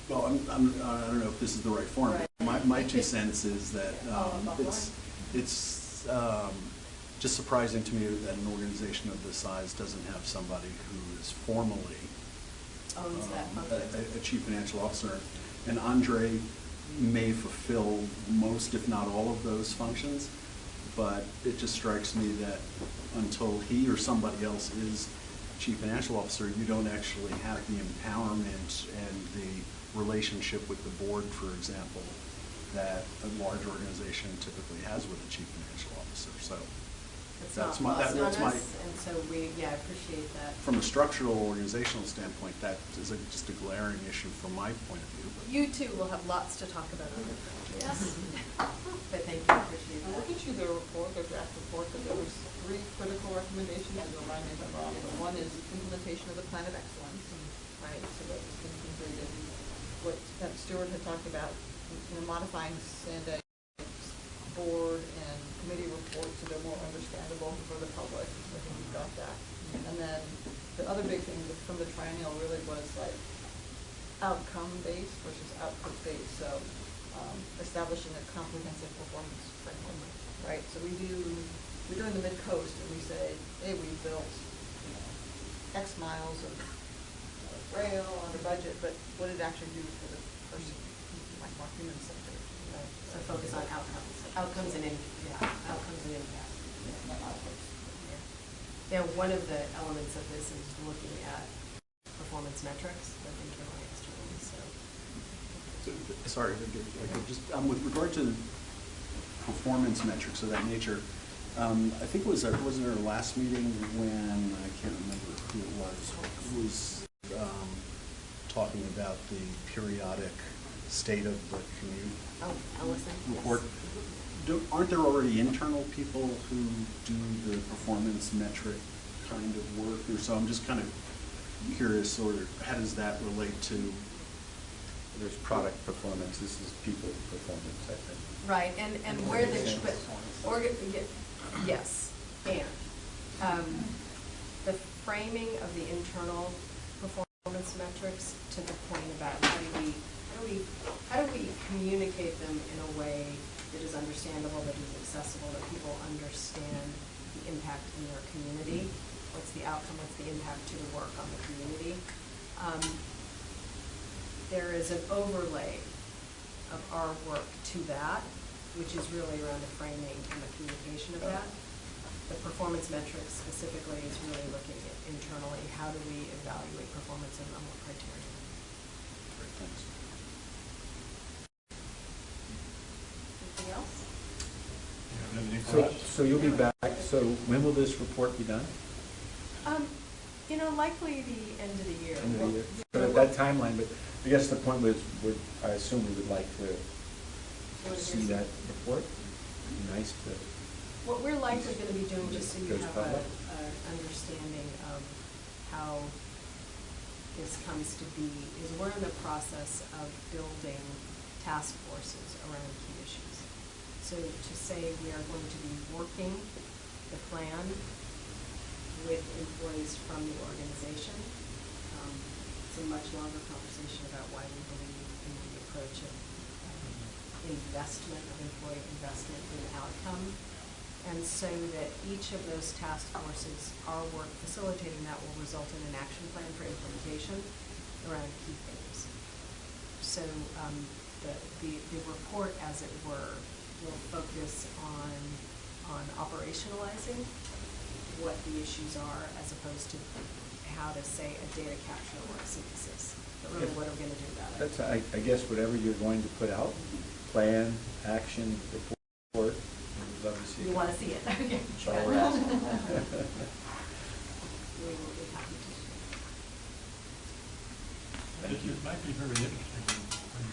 Well, I don't know if this is the right form. Right. My 2 cents is that it's just surprising to me that an organization of this size doesn't have somebody who is formally a chief financial officer. And Andre may fulfill most, if not all, of those functions, but it just strikes me that until he or somebody else is chief financial officer, you don't actually have the empowerment and the relationship with the board, for example, that a large organization typically has with a chief financial officer. So that's my and so we appreciate that. From a structural organizational standpoint, that is just a glaring issue from my point of view. But you two will have lots to talk about on it. Yes. But thank you, appreciate that. Look at you, the report, the draft report, that there was 3 critical recommendations, and remind me if I'm wrong, but one is implementation of the Plan of Excellence, right? So that was been completed. What Stuart had talked about, modifying Sandag's board and committee reports so they're more understandable for the public. I think we've got that. And then the other big thing from the triennial really was like outcome-based versus output-based. So establishing a comprehensive performance framework, right? So we're doing the mid-coast and we say, hey, we built X miles of rail under budget, but what did it actually do for the person, like more human-centered? Right? So focus on outcomes and impact. Yeah, one of the elements of this is looking at performance metrics, both internally and externally, so. Sorry, I could just, with regard to performance metrics of that nature, I think it was wasn't our last meeting when, I can't remember who it was talking about the periodic state of the community report. Aren't there already internal people who do the performance metric kind of work? Or so I'm just kind of curious, or how does that relate to? There's product performance, this is people performance, I think. Right, and where the, yes, and the framing of the internal performance metrics to the point about how do we communicate them in a way that is understandable, that is accessible, that people understand the impact in their community, what's the outcome, what's the impact to the work on the community. There is an overlay of our work to that, which is really around the framing and the communication of that. The performance metrics specifically is really looking at internally, how do we evaluate performance and on what criteria. Great, thanks. Anything else? So you'll be back, so when will this report be done? Likely the end of the year. End of the year. But at that timeline, but I guess the point was, I assume we would like to see that report. It'd be nice to. What we're likely going to be doing, just so you goes have public. an understanding of how this comes to be, is we're in the process of building task forces around key issues. So to say we are going to be working the plan with employees from the organization. It's a much longer conversation about why we believe in the approach of investment, of employee investment in outcome. And so that each of those task forces, our work facilitating that will result in an action plan for implementation around key themes. So the report, as it were, will focus on operationalizing what the issues are, as opposed to how to say a data capture or a synthesis, but really what are we going to do about it? That's, I guess, whatever you're going to put out, plan, action, report, we'd love to see it. You want to see it? Okay. That's all we're asking. We will be happy to. It might be very interesting when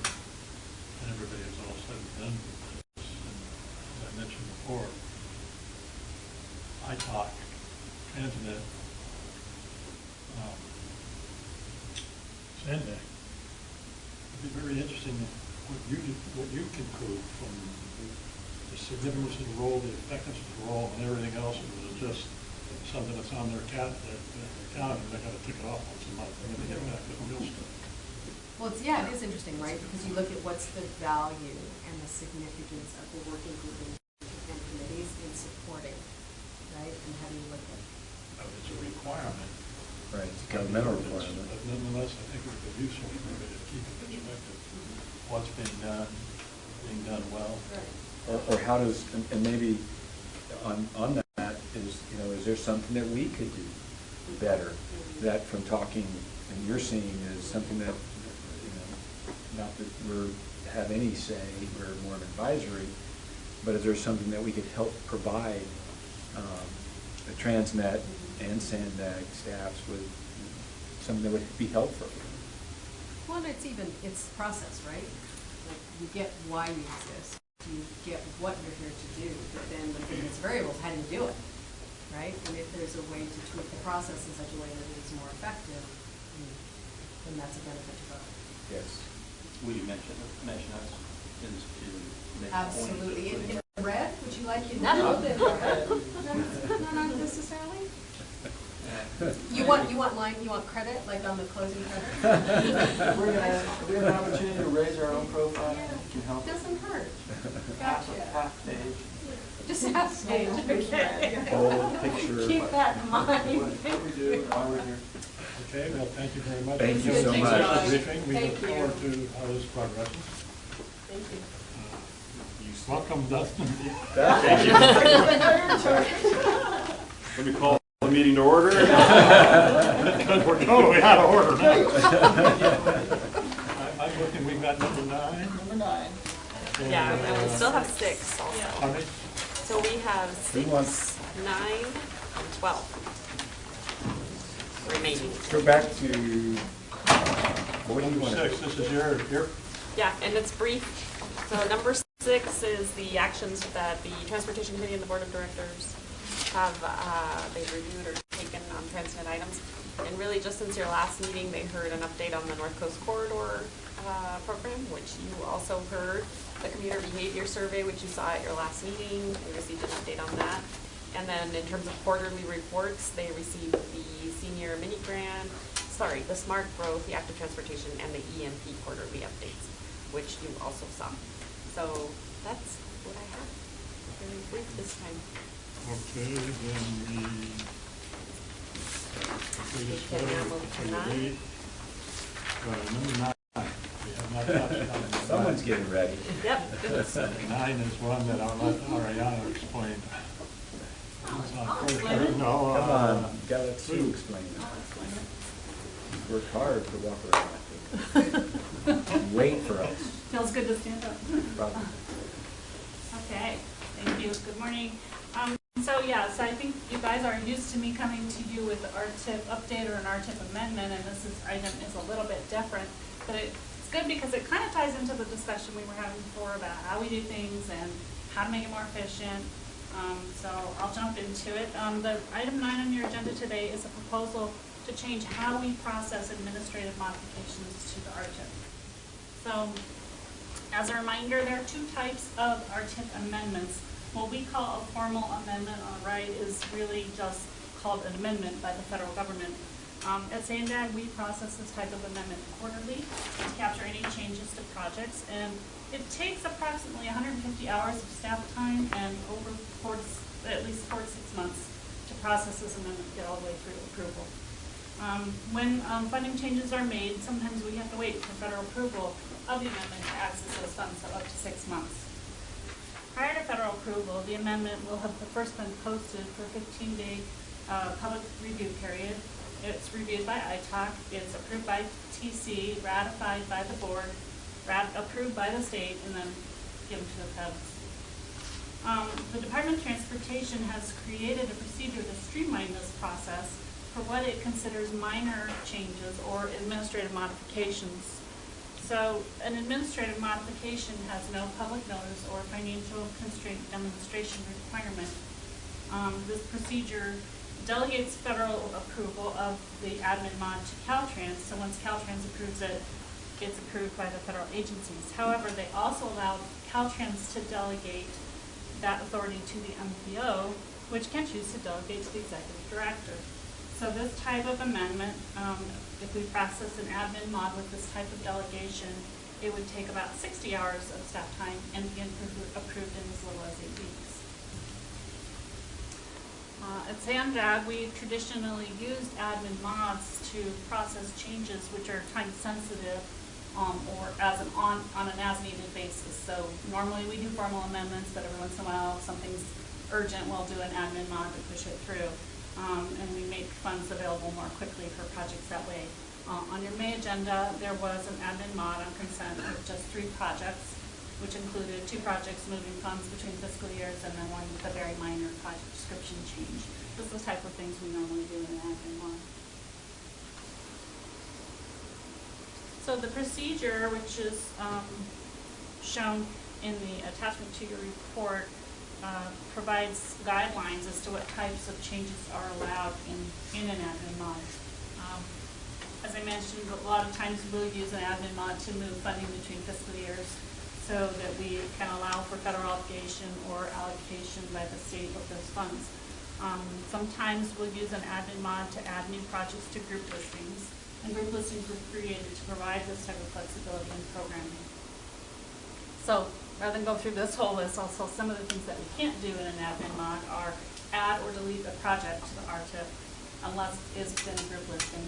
everybody is all said and done with this. And as I mentioned before, I talk Transnet, Sandag. It'd be very interesting what you conclude from the significance of the role, the effectiveness of the role, and everything else. It was just something that's on their calendar. They got to tick it off once a month and then they get back to the real stuff. Well, it is interesting, right? Because you look at what's the value and the significance of the working group and committees in supporting, right? And how do you look at? It's a requirement. Right, it's a governmental requirement. But nonetheless, I think it would be useful for everybody to keep in perspective what's being done well. Right. Or how does, and maybe on that is, is there something that we could do better? That from talking and you're seeing is something that, not that we have any say, we're more of advisory, but is there something that we could help provide the Transnet and Sandag staffs with, something that would be helpful? Well, it's process, right? Like, you get why you exist, you get what you're here to do, but then the thing that's variables, how do you do it, right? And if there's a way to tweak the process in such a way that it is more effective, then that's a benefit to both. Yes. Will you mention us in making Absolutely. points? In red, would you like it? Not necessarily. You want credit, like on the closing credit? We have an opportunity to raise our own profile. Yeah. Can help. Doesn't hurt. Half Gotcha. page. Just half stage, okay. Whole picture. Keep that in mind. What we do, why we're here. Okay, well, thank you very much. Thank you so Thanks much. for the briefing. We Thank look you. forward to how this progresses. Thank you. Welcome, Dustin. Let me call the meeting to order. Because we're totally out of order now. I'm looking, we've got number 9. Number 9. Yeah, and we still have 6 also. How many? So we have 6, 9, and 12 remaining. Go back to, what do you want? 6, this is your, Yeah, and it's brief. So number 6 is the actions that the Transportation Committee and the Board of Directors have they reviewed or taken on transient items. And really, just since your last meeting, they heard an update on the North Coast Corridor program, which you also heard, the commuter behavior survey, which you saw at your last meeting. They received an update on that. And then in terms of quarterly reports, they received the senior mini grant, the smart growth, the active transportation, and the EMP quarterly updates, which you also saw. So that's what I have. Very brief this time. okay, then We can now move to 9. number 9. We have not touched on. Someone's getting ready. Yep. 9 is one that I'll let Ariana explain. Come on, gotta let Sue explain that. Work hard to walk around. Wait for us. Feels good to stand up. Probably. Okay, thank you. Good morning. So I think you guys are used to me coming to you with an RTIP update or an RTIP amendment, and this item is a little bit different. But it's good because it kind of ties into the discussion we were having before about how we do things and how to make it more efficient. So I'll jump into it. The item 9 on your agenda today is a proposal to change how we process administrative modifications to the RTIP. So as a reminder, there are 2 types of RTIP amendments. What we call a formal amendment on the right is really just called an amendment by the federal government. At Sandag, we process this type of amendment quarterly to capture any changes to projects, and it takes approximately 150 hours of staff time and at least 4 to 6 months to process this amendment, get all the way through approval. When funding changes are made, sometimes we have to wait for federal approval of the amendment to access those funds, so up to 6 months. Prior to federal approval, the amendment will have first been posted for a 15-day public review period. It's reviewed by ITOC, it's approved by TC, ratified by the board, approved by the state, and then given to the feds. The Department of Transportation has created a procedure to streamline this process for what it considers minor changes or administrative modifications. So an administrative modification has no public notice or financial constraint demonstration requirement. This procedure delegates federal approval of the admin mod to Caltrans. So once Caltrans approves it, it's approved by the federal agencies. However, they also allow Caltrans to delegate that authority to the MPO, which can choose to delegate to the executive director. So this type of amendment, if we process an admin mod with this type of delegation, it would take about 60 hours of staff time and be approved in as little as 8 weeks. At Sandag, we traditionally used admin mods to process changes which are time sensitive or on an as-needed basis. So normally we do formal amendments, but every once in a while, if something's urgent, we'll do an admin mod to push it through. And we make funds available more quickly for projects that way. On your May agenda, there was an admin mod on consent of just 3 projects, which included 2 projects moving funds between fiscal years and then one with a very minor project description change. This is the type of things we normally do in an admin mod. So the procedure, which is shown in the attachment to your report, provides guidelines as to what types of changes are allowed in an admin mod. As I mentioned, a lot of times we'll use an admin mod to move funding between fiscal years so that we can allow for federal obligation or allocation by the state of those funds. Sometimes we'll use an admin mod to add new projects to group listings, and group listings were created to provide this type of flexibility in programming. So rather than go through this whole list, also some of the things that we can't do in an admin mod are add or delete a project to the RTIP unless it's been a group listing.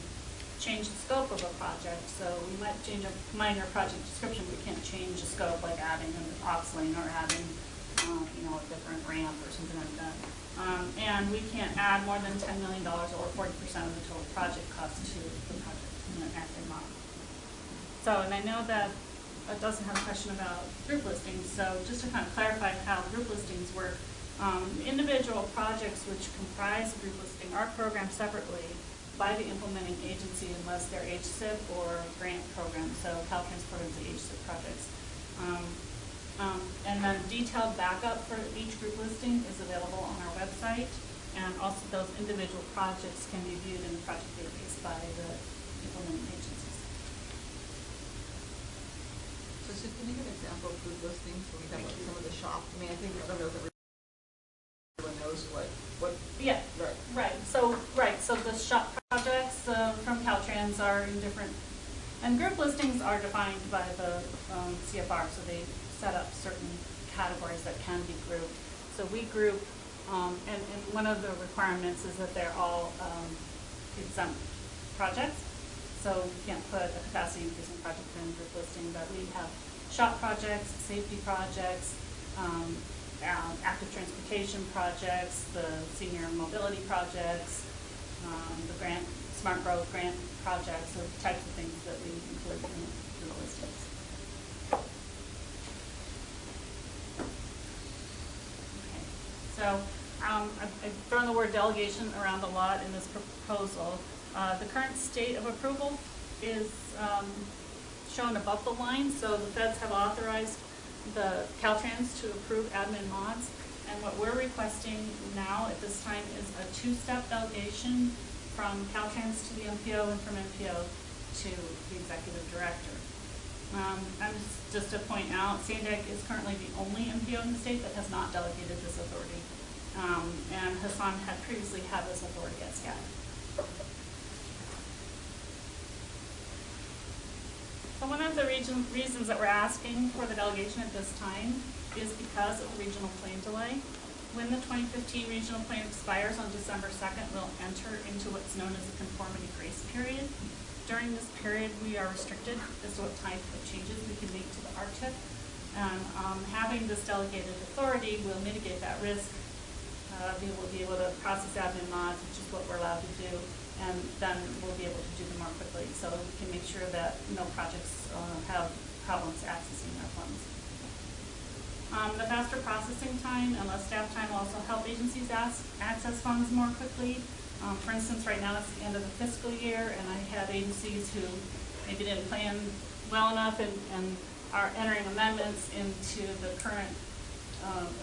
Change the scope of a project. So we might change a minor project description, but we can't change the scope like adding an ops lane or adding a different ramp or something like that. And we can't add more than $10 million or 40% of the total project cost to the project in an active model. So, and I know that Dustin had a question about group listings, so just to kind of clarify how group listings work, individual projects which comprise a group listing are programmed separately by the implementing agency unless they're HSIP or grant programs, so Caltrans programs are HSIP projects. And then detailed backup for each group listing is available on our website, and also those individual projects can be viewed in the project database by the implementing agencies. So can you give an example of group listings when we have like some of the shop? I mean, I think everyone knows what. Yeah, right. So the shop projects from Caltrans are in different, and group listings are defined by the CFR, so they set up certain categories that can be grouped. So we group, and one of the requirements is that they're all exempt projects. So we can't put a capacity increasing project in group listing, but we have shop projects, safety projects, active transportation projects, the senior mobility projects, the grant, smart growth grant projects, the types of things that we include in the listings. Okay, so I've thrown the word delegation around a lot in this proposal. The current state of approval is shown above the line, so the feds have authorized the Caltrans to approve admin mods, and what we're requesting now at this time is a two-step delegation from Caltrans to the MPO and from MPO to the executive director. And just to point out, Sandag is currently the only MPO in the state that has not delegated this authority, and Hassan had previously had this authority at SCAD. So one of the reasons that we're asking for the delegation at this time is because of the regional plan delay. When the 2015 regional plan expires on December 2nd, we'll enter into what's known as a conformity grace period. During this period, we are restricted as to what type of changes we can make to the RTIP. And having this delegated authority will mitigate that risk. We will be able to process admin mods, which is what we're allowed to do, and then we'll be able to do them more quickly, so we can make sure that no projects have problems accessing our funds. The faster processing time and less staff time will also help agencies access funds more quickly. For instance, right now it's the end of the fiscal year, and I have agencies who maybe didn't plan well enough and are entering amendments into the current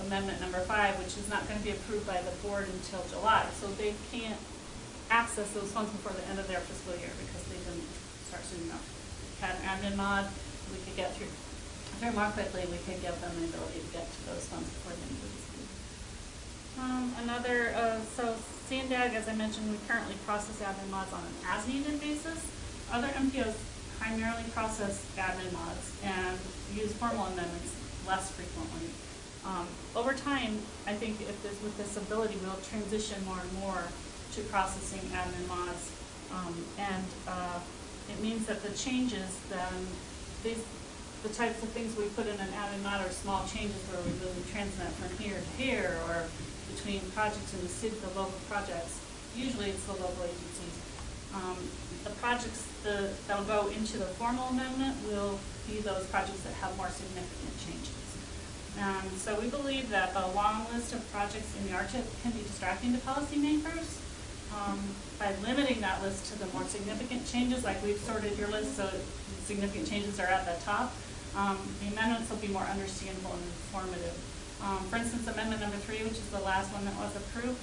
amendment number 5, which is not going to be approved by the board until July, so they can't access those funds before the end of their fiscal year because they didn't start soon enough. Had an admin mod, we could get through more quickly. We could give them the ability to get to those funds before the end of the fiscal year. So Sandag, as I mentioned, we currently process admin mods on an as-needed basis. Other MPOs primarily process admin mods and use formal amendments less frequently. Over time, I think with this ability, we'll transition more and more to processing admin mods, and it means that the changes, then the types of things we put in an admin mod are small changes where we move Transnet from here to here, or between projects in the city, the local projects. Usually it's the local agencies. The projects that'll go into the formal amendment will be those projects that have more significant changes. So we believe that a long list of projects in the RTIP can be distracting to policymakers. By limiting that list to the more significant changes, like we've sorted your list so significant changes are at the top, the amendments will be more understandable and informative. For instance, amendment number 3, which is the last one that was approved,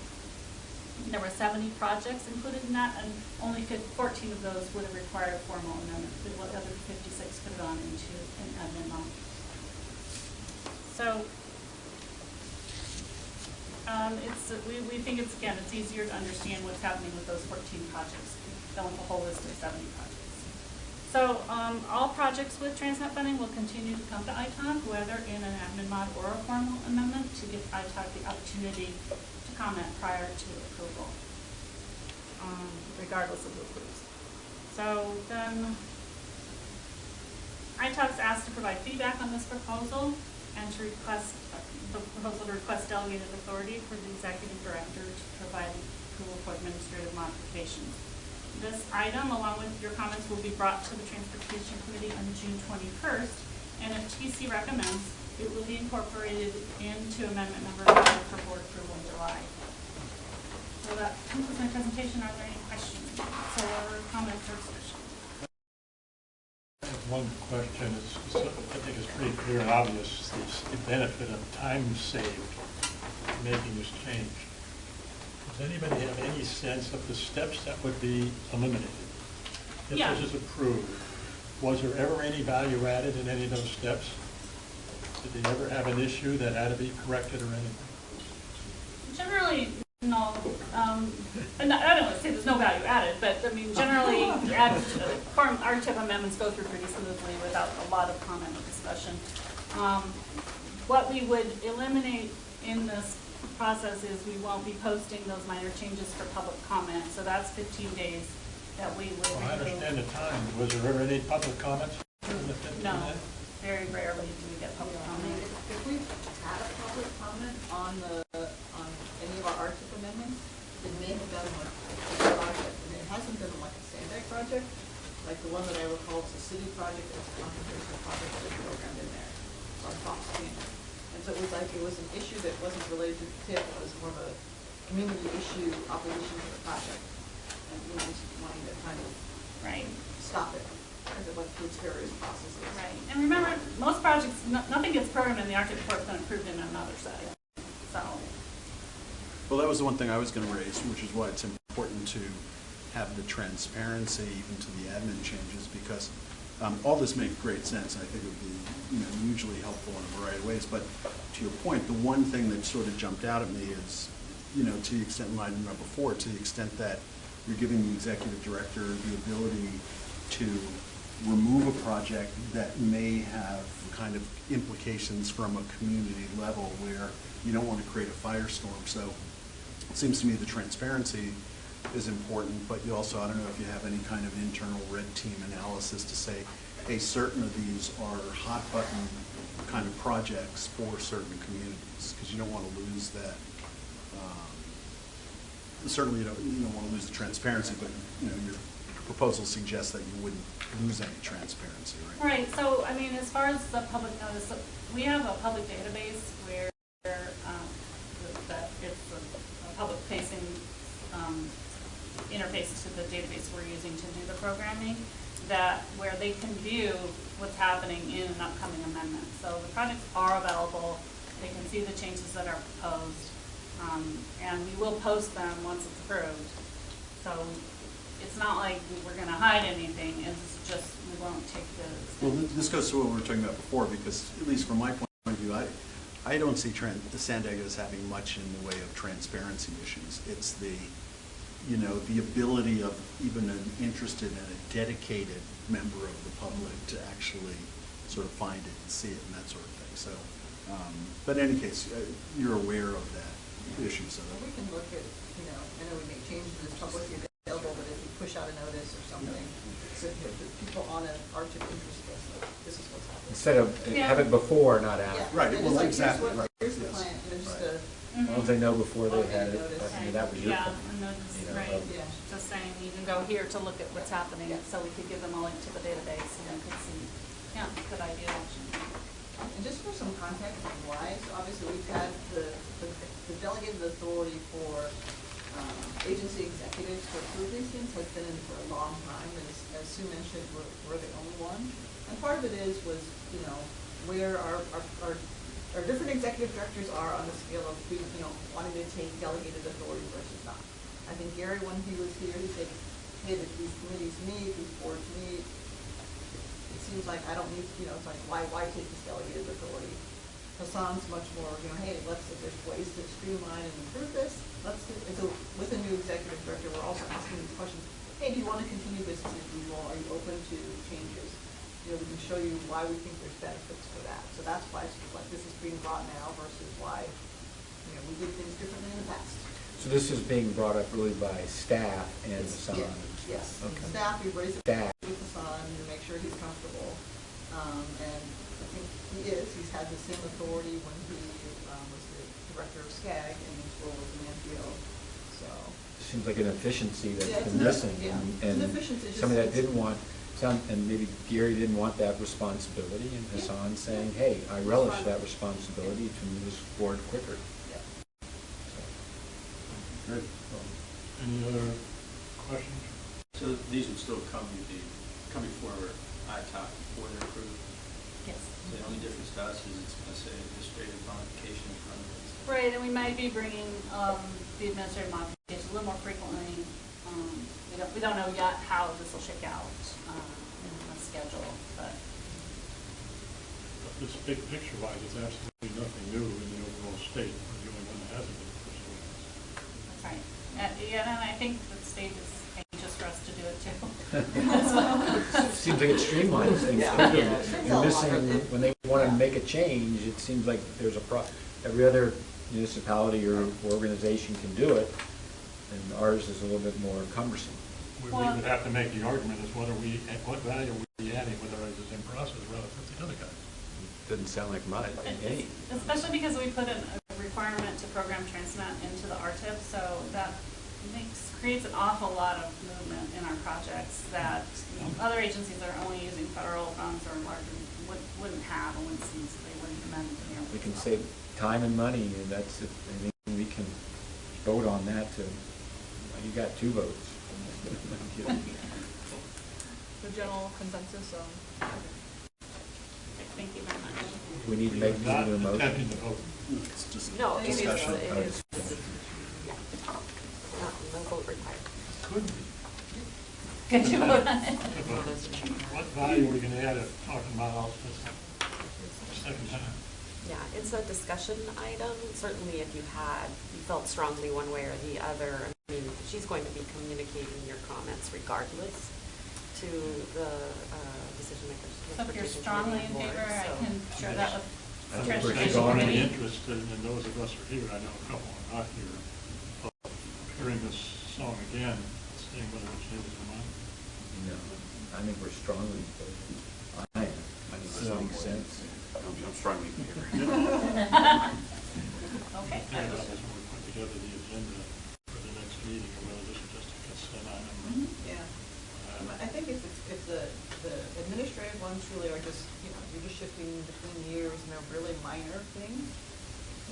there were 70 projects included in that, and only 14 of those would have required a formal amendment. The other 56 could have gone into an admin mod. So we think it's easier to understand what's happening with those 14 projects than with the whole list of 70 projects. So all projects with Transnet funding will continue to come to ITOG, whether in an admin mod or a formal amendment, to give ITOG the opportunity to comment prior to approval, regardless of who approves. So then ITOG's asked to provide feedback on this proposal. and to request, the proposal to request delegated authority for the executive director to provide approval for administrative modifications. This item, along with your comments, will be brought to the Transportation Committee on June 21st, and if TC recommends, it will be incorporated into amendment number 5 for board approval in July. So that concludes my presentation. Are there any questions or comments or discussion? I have one question. I think it's pretty clear and obvious the benefit of time saved making this change. Does anybody have any sense of the steps that would be eliminated if this is approved? Was there ever any value added in any of those steps? Did they ever have an issue that had to be corrected or anything? Generally, no. And I don't want to say there's no value added, but I mean, generally, our tip amendments go through pretty smoothly without a lot of comment or discussion. What we would eliminate in this process is we won't be posting those minor changes for public comment. So that's 15 days that we would. Well, I understand the time. Was there ever any public comments? No, very rarely do we get public comment. If we've had a public comment on any of our RTIP amendments, it may have been like a project. I mean, it hasn't been like a Sandag project, like the one that I recall is a city project, it's a conservation project that is programmed in there, or top standard. And so it was an issue that wasn't related to the TIP, it was more of a community issue opposition to the project. And we just wanting to kind of stop it as it went through its various processes. Right. And remember, most projects, nothing gets programmed in the RTIP before it's been approved in another setting. So. Well, that was the one thing I was going to raise, which is why it's important to have the transparency even to the admin changes, because all this makes great sense. I think it would be hugely helpful in a variety of ways. But to your point, the one thing that sort of jumped out at me is, to the extent in item number 4, to the extent that you're giving the executive director the ability to remove a project that may have kind of implications from a community level where you don't want to create a firestorm. So it seems to me the transparency is important, but you also, I don't know if you have any kind of internal red team analysis to say, hey, certain of these are hot button kind of projects for certain communities, because you don't want to lose that. Certainly you don't want to lose the transparency, but your proposal suggests that you wouldn't lose any transparency, right? Right. So, I mean, as far as the public notice, we have a public database where it's a public-facing interface to the database we're using to do the programming, where they can view what's happening in an upcoming amendment. So the projects are available. They can see the changes that are proposed, and we will post them once it's approved. So it's not like we're going to hide anything. It's just we won't take the. Well, this goes to what we were talking about before, because at least from my point of view, I don't see the Sandag as having much in the way of transparency issues. It's the ability of even an interested and a dedicated member of the public to actually sort of find it and see it and that sort of thing. So, but in any case, you're aware of that issue. So we can look at, I know we make changes that's publicly available, but if you push out a notice or something, so the people on an RTIP interest list, like, this is what's happening. Instead of have it before, not after. Right. Well, exactly. Here's the plan. Just a. As long as they know before they had it, that was your point. Right. Just saying, you can go here to look at what's happening, so we could give them a link to the database and they could see. Yeah, good idea, actually. And just for some context on why, so obviously we've had the delegated authority for agency executives to approve these things has been in for a long time. As Sue mentioned, we're the only one. And part of it was where our different executive directors are on the scale of wanting to take delegated authority versus not. I think Gary, when he was here, he said, hey, these committees meet, these boards meet. It seems like I don't need, it's like, why take this delegated authority? Hassan's much more, hey, if there's ways to streamline and improve this, let's do it. So with a new executive director, we're also asking these questions. Hey, do you want to continue business as usual? Are you open to changes? We can show you why we think there's benefits for that. So that's why it's like this is being brought now versus why we did things differently in the past. So this is being brought up really by staff and Hassan? Yes. Okay. Staff, we raise it with Hassan to make sure he's comfortable. And I think he's had the same authority when he was the director of SCAG and his role as an MPO, so. Seems like an efficiency that's Yeah, it's been missing. yeah. And It's an efficiency, it's somebody that just- didn't want, and maybe Gary didn't want that responsibility, and Hassan saying, hey, I relish that responsibility to move us forward quicker. Yeah. Great. Any other questions? So these would still come before ITOC before they're approved? Yes. So the only difference to us is it's going to say administrative modification in front of it. Right, and we might be bringing the administrative modifications a little more frequently. We don't know yet how this will shake out in the schedule, but. This big picture wise, it's absolutely nothing new in the overall state. We're the only one that hasn't been pursuing this. That's right. Yeah, and I think the state is anxious for us to do it too. As well. Seems like it streamlines things. Yeah. You're missing, when they want to make a change, it seems like there's every other municipality or organization can do it, and ours is a little bit more cumbersome. We would have to make the argument as what value are we adding with our existing process relative to the other guys? Doesn't sound like much, any. Especially because we put in a requirement to program Transnet into the RTIP, so that creates an awful lot of movement in our projects that other agencies that are only using federal funds or larger wouldn't have, and they wouldn't amend. We can save time and money, and that's, I think we can vote on that to, you got 2 votes. The general consensus on. Thank you very much. We need to make Not a motion. attempting to vote. It's just No, it is, discussion. yeah. No vote required. Could be. Could you vote on it? What value are we going to add if talking about all this second time? Yeah, it's a discussion item. Certainly if you felt strongly one way or the other, I mean, she's going to be communicating your comments regardless to the decision makers. So if you're strongly in favor, I can share that with I'm Transportation strongly Committee. interested, and those of us who are here, I know a couple are not here, of hearing this song again, seeing whether it changes their mind. No, I think we're strongly, I am. I think this makes sense. I'm strongly in favor. Okay. I think about this when we put together the agenda for the next meeting, or whether this is just a consent item. Yeah. I think if the administrative ones really are just, you're just shifting between years and they're really minor things,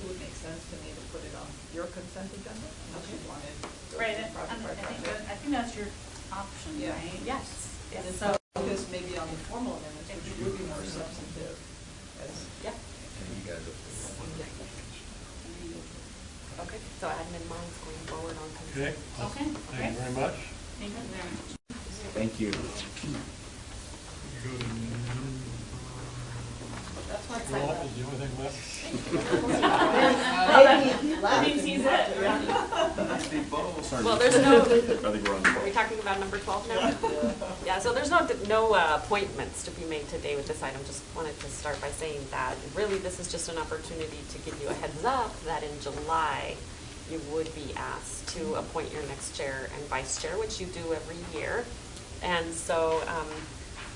it would make sense to me to put it on your consent agenda, unless you wanted to go Right, through project by project. I think that's your option, Yeah. right? Yes. And then So, focus maybe on the formal amendments, which would be more substantive. Yeah. And you guys will- Okay, so admin minds going forward on Okay. consent. Okay, Thank you very much. thank you very much. Thank you. Go to That's why Rob, is the only thing left? That means he's it. Well, there's no, I think we're on. are we talking about number 12 now? Yeah, so there's no appointments to be made today with this item. Just wanted to start by saying that really this is just an opportunity to give you a heads up that in July you would be asked to appoint your next chair and vice chair, which you do every year. And so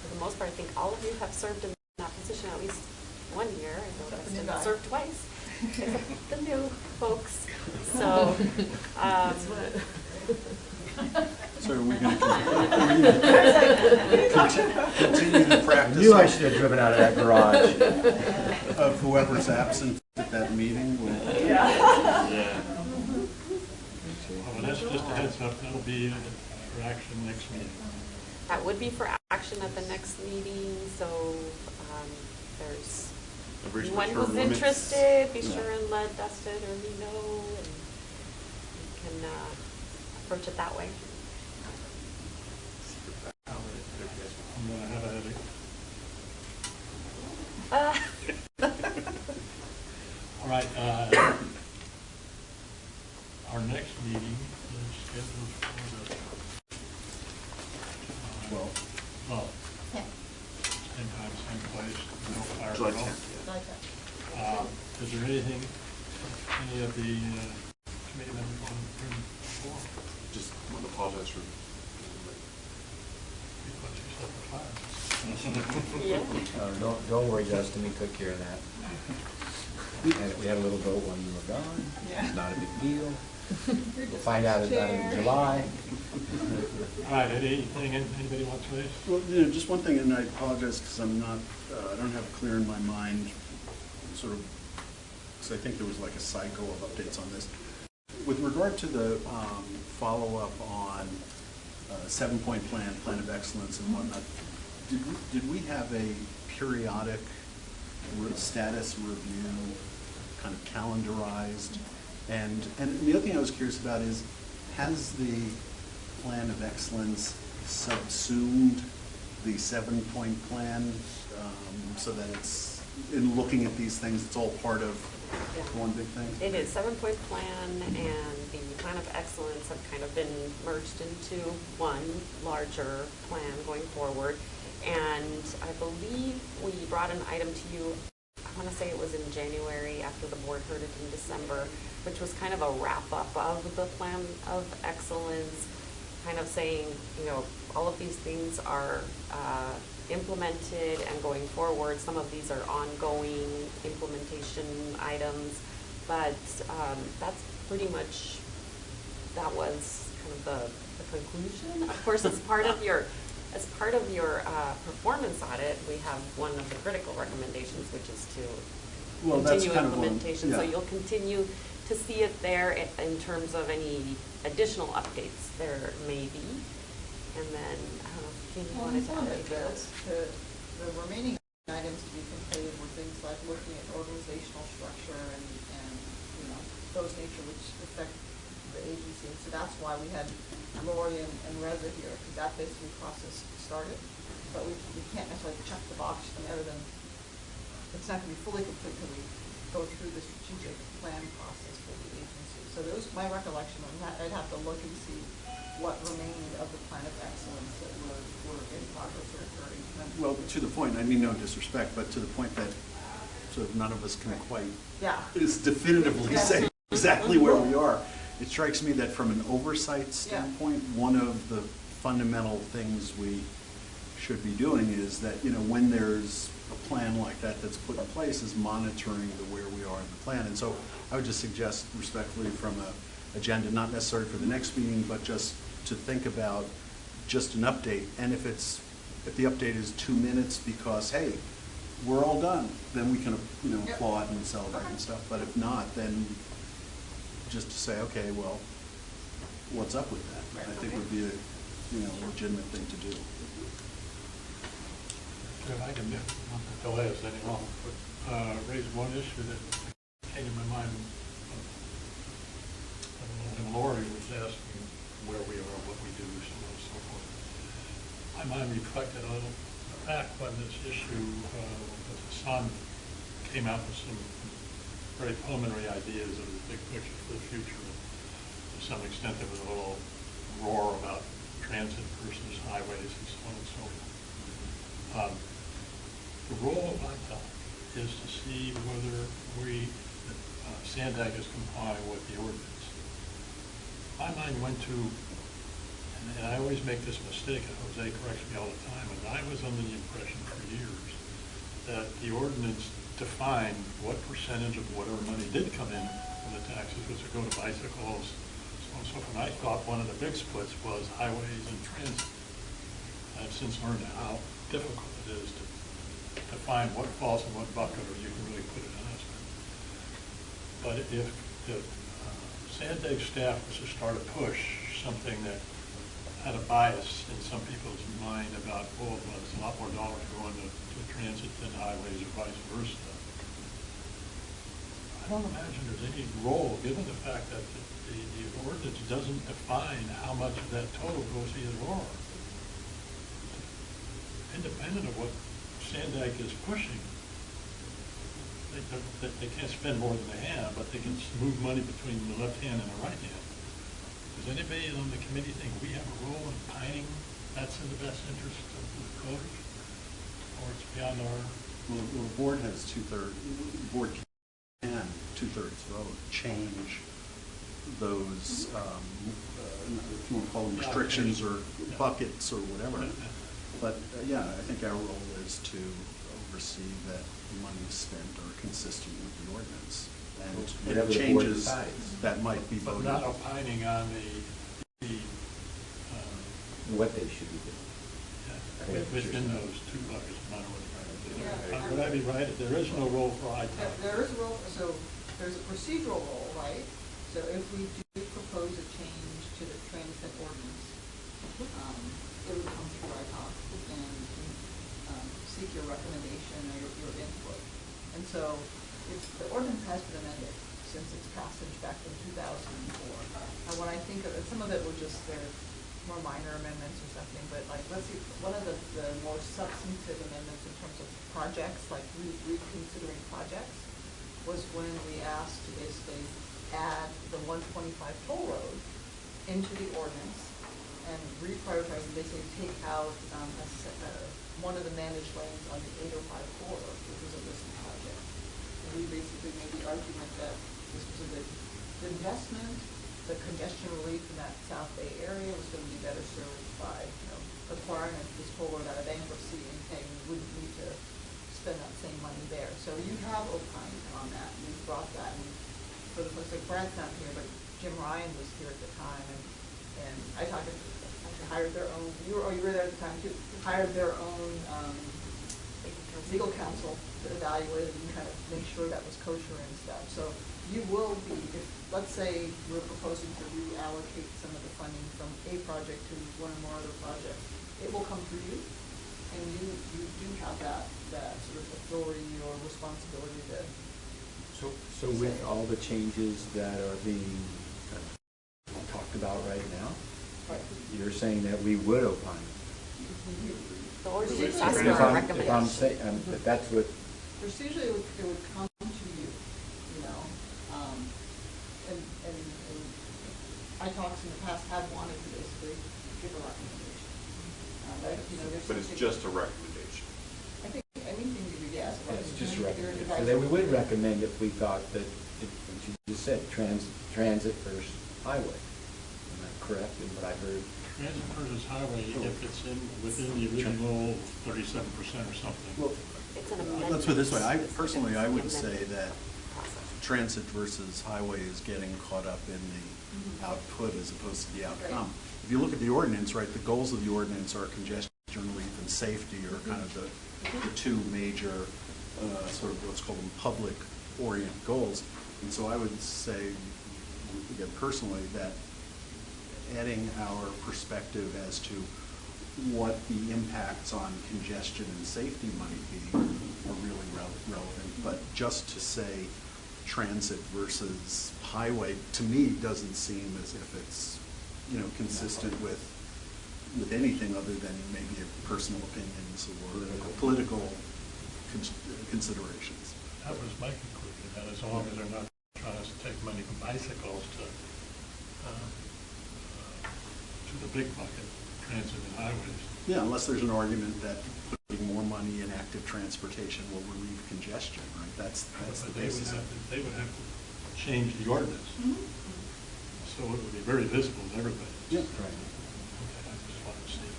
for the most part, I think all of you have served in that position at least 1 year. I know Dustin served twice. The new folks. So, So are we going to continue the I practice knew I should have driven out of that garage. of whoever's absent at that meeting? Yeah. Well, that's just a heads up, that'll be for action next meeting. that would be for action at the next meeting. So there's anyone who's interested, be sure and let Dustin or me know, and we can approach it that way. I'm gonna have a headache. All right, our next meeting is scheduled for the 12th. Same time, same place, no fire July drill. 10th, Is there anything, any of the committee members want to bring forward? Just want to apologize for. You put yourself on fire. Yeah. Don't worry, Justin, we took care of that. We had a little vote while you were gone. It's not a big deal. We'll find out about it in July. All right, anything anybody wants to raise? Well, just one thing, and I apologize because I'm not, I don't have clear in my mind, sort of, because I think there was like a cycle of updates on this. With regard to the follow-up on 7-point plan, plan of excellence and whatnot, did we have a periodic status review kind of calendarized? And the other thing I was curious about is, has the plan of excellence subsumed the 7-point plan so that it's, in looking at these things, it's all part of one big thing? It is 7-point plan, and the plan of excellence have kind of been merged into one larger plan going forward. And I believe we brought an item to you, I want to say it was in January after the board heard it in December, which was kind of a wrap-up of the plan of excellence, kind of saying, you know, all of these things are implemented and going forward. Some of these are ongoing implementation items, but that's pretty much, that was kind of the conclusion. Of course, as part of your performance audit, we have one of the critical recommendations, which is to continue implementation. So you'll continue to see it there in terms of any additional updates there may be. And then, I don't know if Jeannie wanted to add anything else. The remaining items to be completed were things like looking at organizational structure and those nature which affect the agency. So that's why we had Lori and Reza here, because that basically process started. But we can't necessarily check the box other than it's not going to be fully complete until we go through the strategic plan process for the agency. So those, my recollection on that, I'd have to look and see what remained of the plan of excellence that were in progress or occurring. Well, to the point, I mean no disrespect, but to the point that sort of none of us can quite definitively say exactly where we are. It strikes me that from an oversight standpoint, one of the fundamental things we should be doing is that, when there's a plan like that that's put in place, is monitoring where we are in the plan. And so I would just suggest respectfully from an agenda, not necessarily for the next meeting, but just to think about just an update. And if the update is 2 minutes because, hey, we're all done, then we can, applaud and celebrate and stuff. But if not, then just to say, okay, well, what's up with that? I think would be a legitimate thing to do. I can delay us any longer, but raise one issue that came to my mind when Lori was asking where we are, what we do, so on and so forth. My mind reflected on the fact when this issue with Hassan came out with some very preliminary ideas of the big picture for the future. To some extent, there was a little roar about transit versus highways and so on and so forth. The role of ITAC is to see whether Sandag is complying with the ordinance. My mind went to, and I always make this mistake, and Jose corrects me all the time, and I was under the impression for years that the ordinance defined what percentage of whatever money did come in from the taxes was to go to bicycles, so on and so forth. And I thought one of the big splits was highways and transit. I've since learned how difficult it is to define what falls in what bucket, or you can really put it in us. But if the Sandag staff was to start a push, something that had a bias in some people's mind about, well, there's a lot more dollars going to transit than highways or vice versa. I don't imagine there's any role, given the fact that the ordinance doesn't define how much of that total goes either or. Independent of what Sandag is pushing, they can't spend more than they have, but they can move money between the left hand and the right hand. Does anybody on the committee think we have a role in pining that's in the best interest of the voters? Or it's beyond our... Well, the board has the board can 2/3 vote change those, if you want to call them restrictions or buckets or whatever. But, yeah, I think our role is to oversee that monies spent are consistent with the ordinance. And Whatever any the board changes decides. that might be But voted. not opining on the What they should be doing. within those two buckets, no matter what you're trying to do. Would I be right? There is no role for ITAC. There is a role, so there's a procedural role, right? So if we do propose a change to the transit ordinance, it would come through ITAC and seek your recommendation or your input. And so the ordinance has been amended since its passage back in 2004. And when I think of it, some of it were just more minor amendments or something, but like, let's see, one of the more substantive amendments in terms of projects, like reconsidering projects, was when we asked to basically add the 125 toll road into the ordinance and reprioritize and basically take out one of the managed lanes on the 805 corridor, which was a risky project. And we basically made the argument that this was a good investment. The congestion relief in that South Bay area was going to be better served by, acquiring this toll road out of bankruptcy and paying, we wouldn't need to spend that same money there. So you have opined on that, and you've brought that, and for the folks like Brad's not here, but Jim Ryan was here at the time, and I talked to, actually hired their own, you were there at the time too, hired their own legal counsel to evaluate it and kind of make sure that was kosher and stuff. So you will be, if, let's say we're proposing to reallocate some of the funding from a project to one or more other projects, it will come through you, and you do have that sort of authority or responsibility to. So with all the changes that are being talked about right now, you're saying that we would opine? The ordinance If asks for a I'm recommendation. saying, if that's what, Procedurally, it would come to you, and ITALKs in the past have wanted to basically give a recommendation. But it's just a recommendation. I think anything you do, yes. it's just a recommendation. So then we would recommend if we thought that, what you just said, transit versus highway. Am I correct in what I heard? Transit versus highway, if it's within the original 37% or something. Well, It's an amendment. let's put it this way. I would say that transit versus highway is getting caught up in the output as opposed to the outcome. If you look at the ordinance, right, the goals of the ordinance are congestion relief and safety are kind of the two major sort of what's called public-oriented goals. And so I would say, again, personally, that adding our perspective as to what the impacts on congestion and safety might be are really relevant. But just to say transit versus highway, to me, doesn't seem as if it's, consistent with anything other than maybe personal opinions or political considerations. That was my conclusion, that as long as they're not trying to take money from bicycles to the big bucket, transit and highways. Yeah, unless there's an argument that putting more money in active transportation will relieve congestion, right? That's the basis. They would have to change the ordinance. So it would be very visible to everybody. Yeah. Right. Okay, I just wanted to see.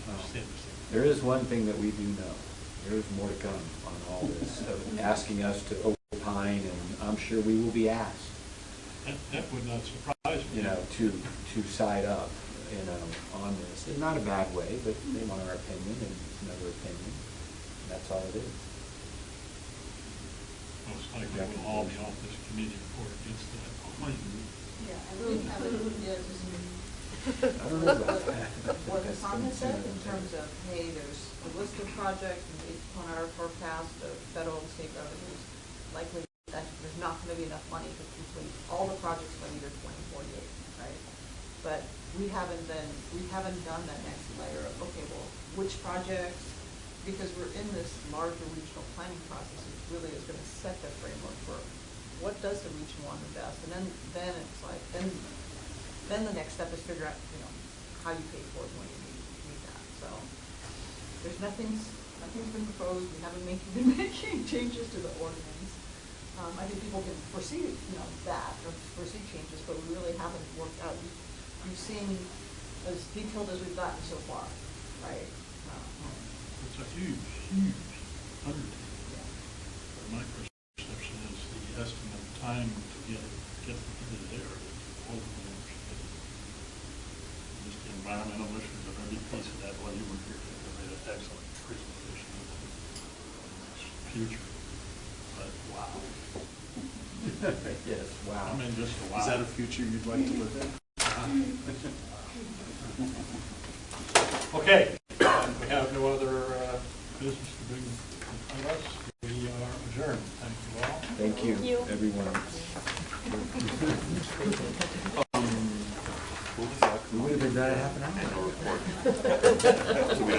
Understand this thing. There is one thing that we do know. There is more to come on all this, of asking us to opine, and I'm sure we will be asked, That would not surprise me. to side up, on this. In not a bad way, but they want our opinion, and it's another opinion. That's all it is. Most likely we'll all be off this committee before it gets to that point. Yeah, and we have I don't know about that. what Hassan has said in terms of, hey, there's a list of projects, and based upon our forecast of federal and state revenues, likely that there's not going to be enough money to complete all the projects by the year 2048, right? But we haven't done that next layer of, okay, well, which projects, because we're in this larger regional planning process, which really is going to set the framework for what does the region want to invest, and then it's like, then the next step is figure out, how you pay for it when you need that. So nothing's been proposed. We haven't been making changes to the ordinance. I think people can foresee, that or foresee changes, but we really haven't worked out. You've seen as detailed as we've gotten so far, right? it's a huge, huge undertaking. But my perception is the estimate time to get there is overstated. Just the environmental issues of every piece of that, while you were here, you made an excellent presentation of the future. But wow. Yes, wow. I mean, just wow. Is that a future you'd like to live in? Okay, we have no other business to bring before us. We are adjourned. Thank you all. Thank you, Thank you. everyone. We would have been done in half an hour. Annual report. So we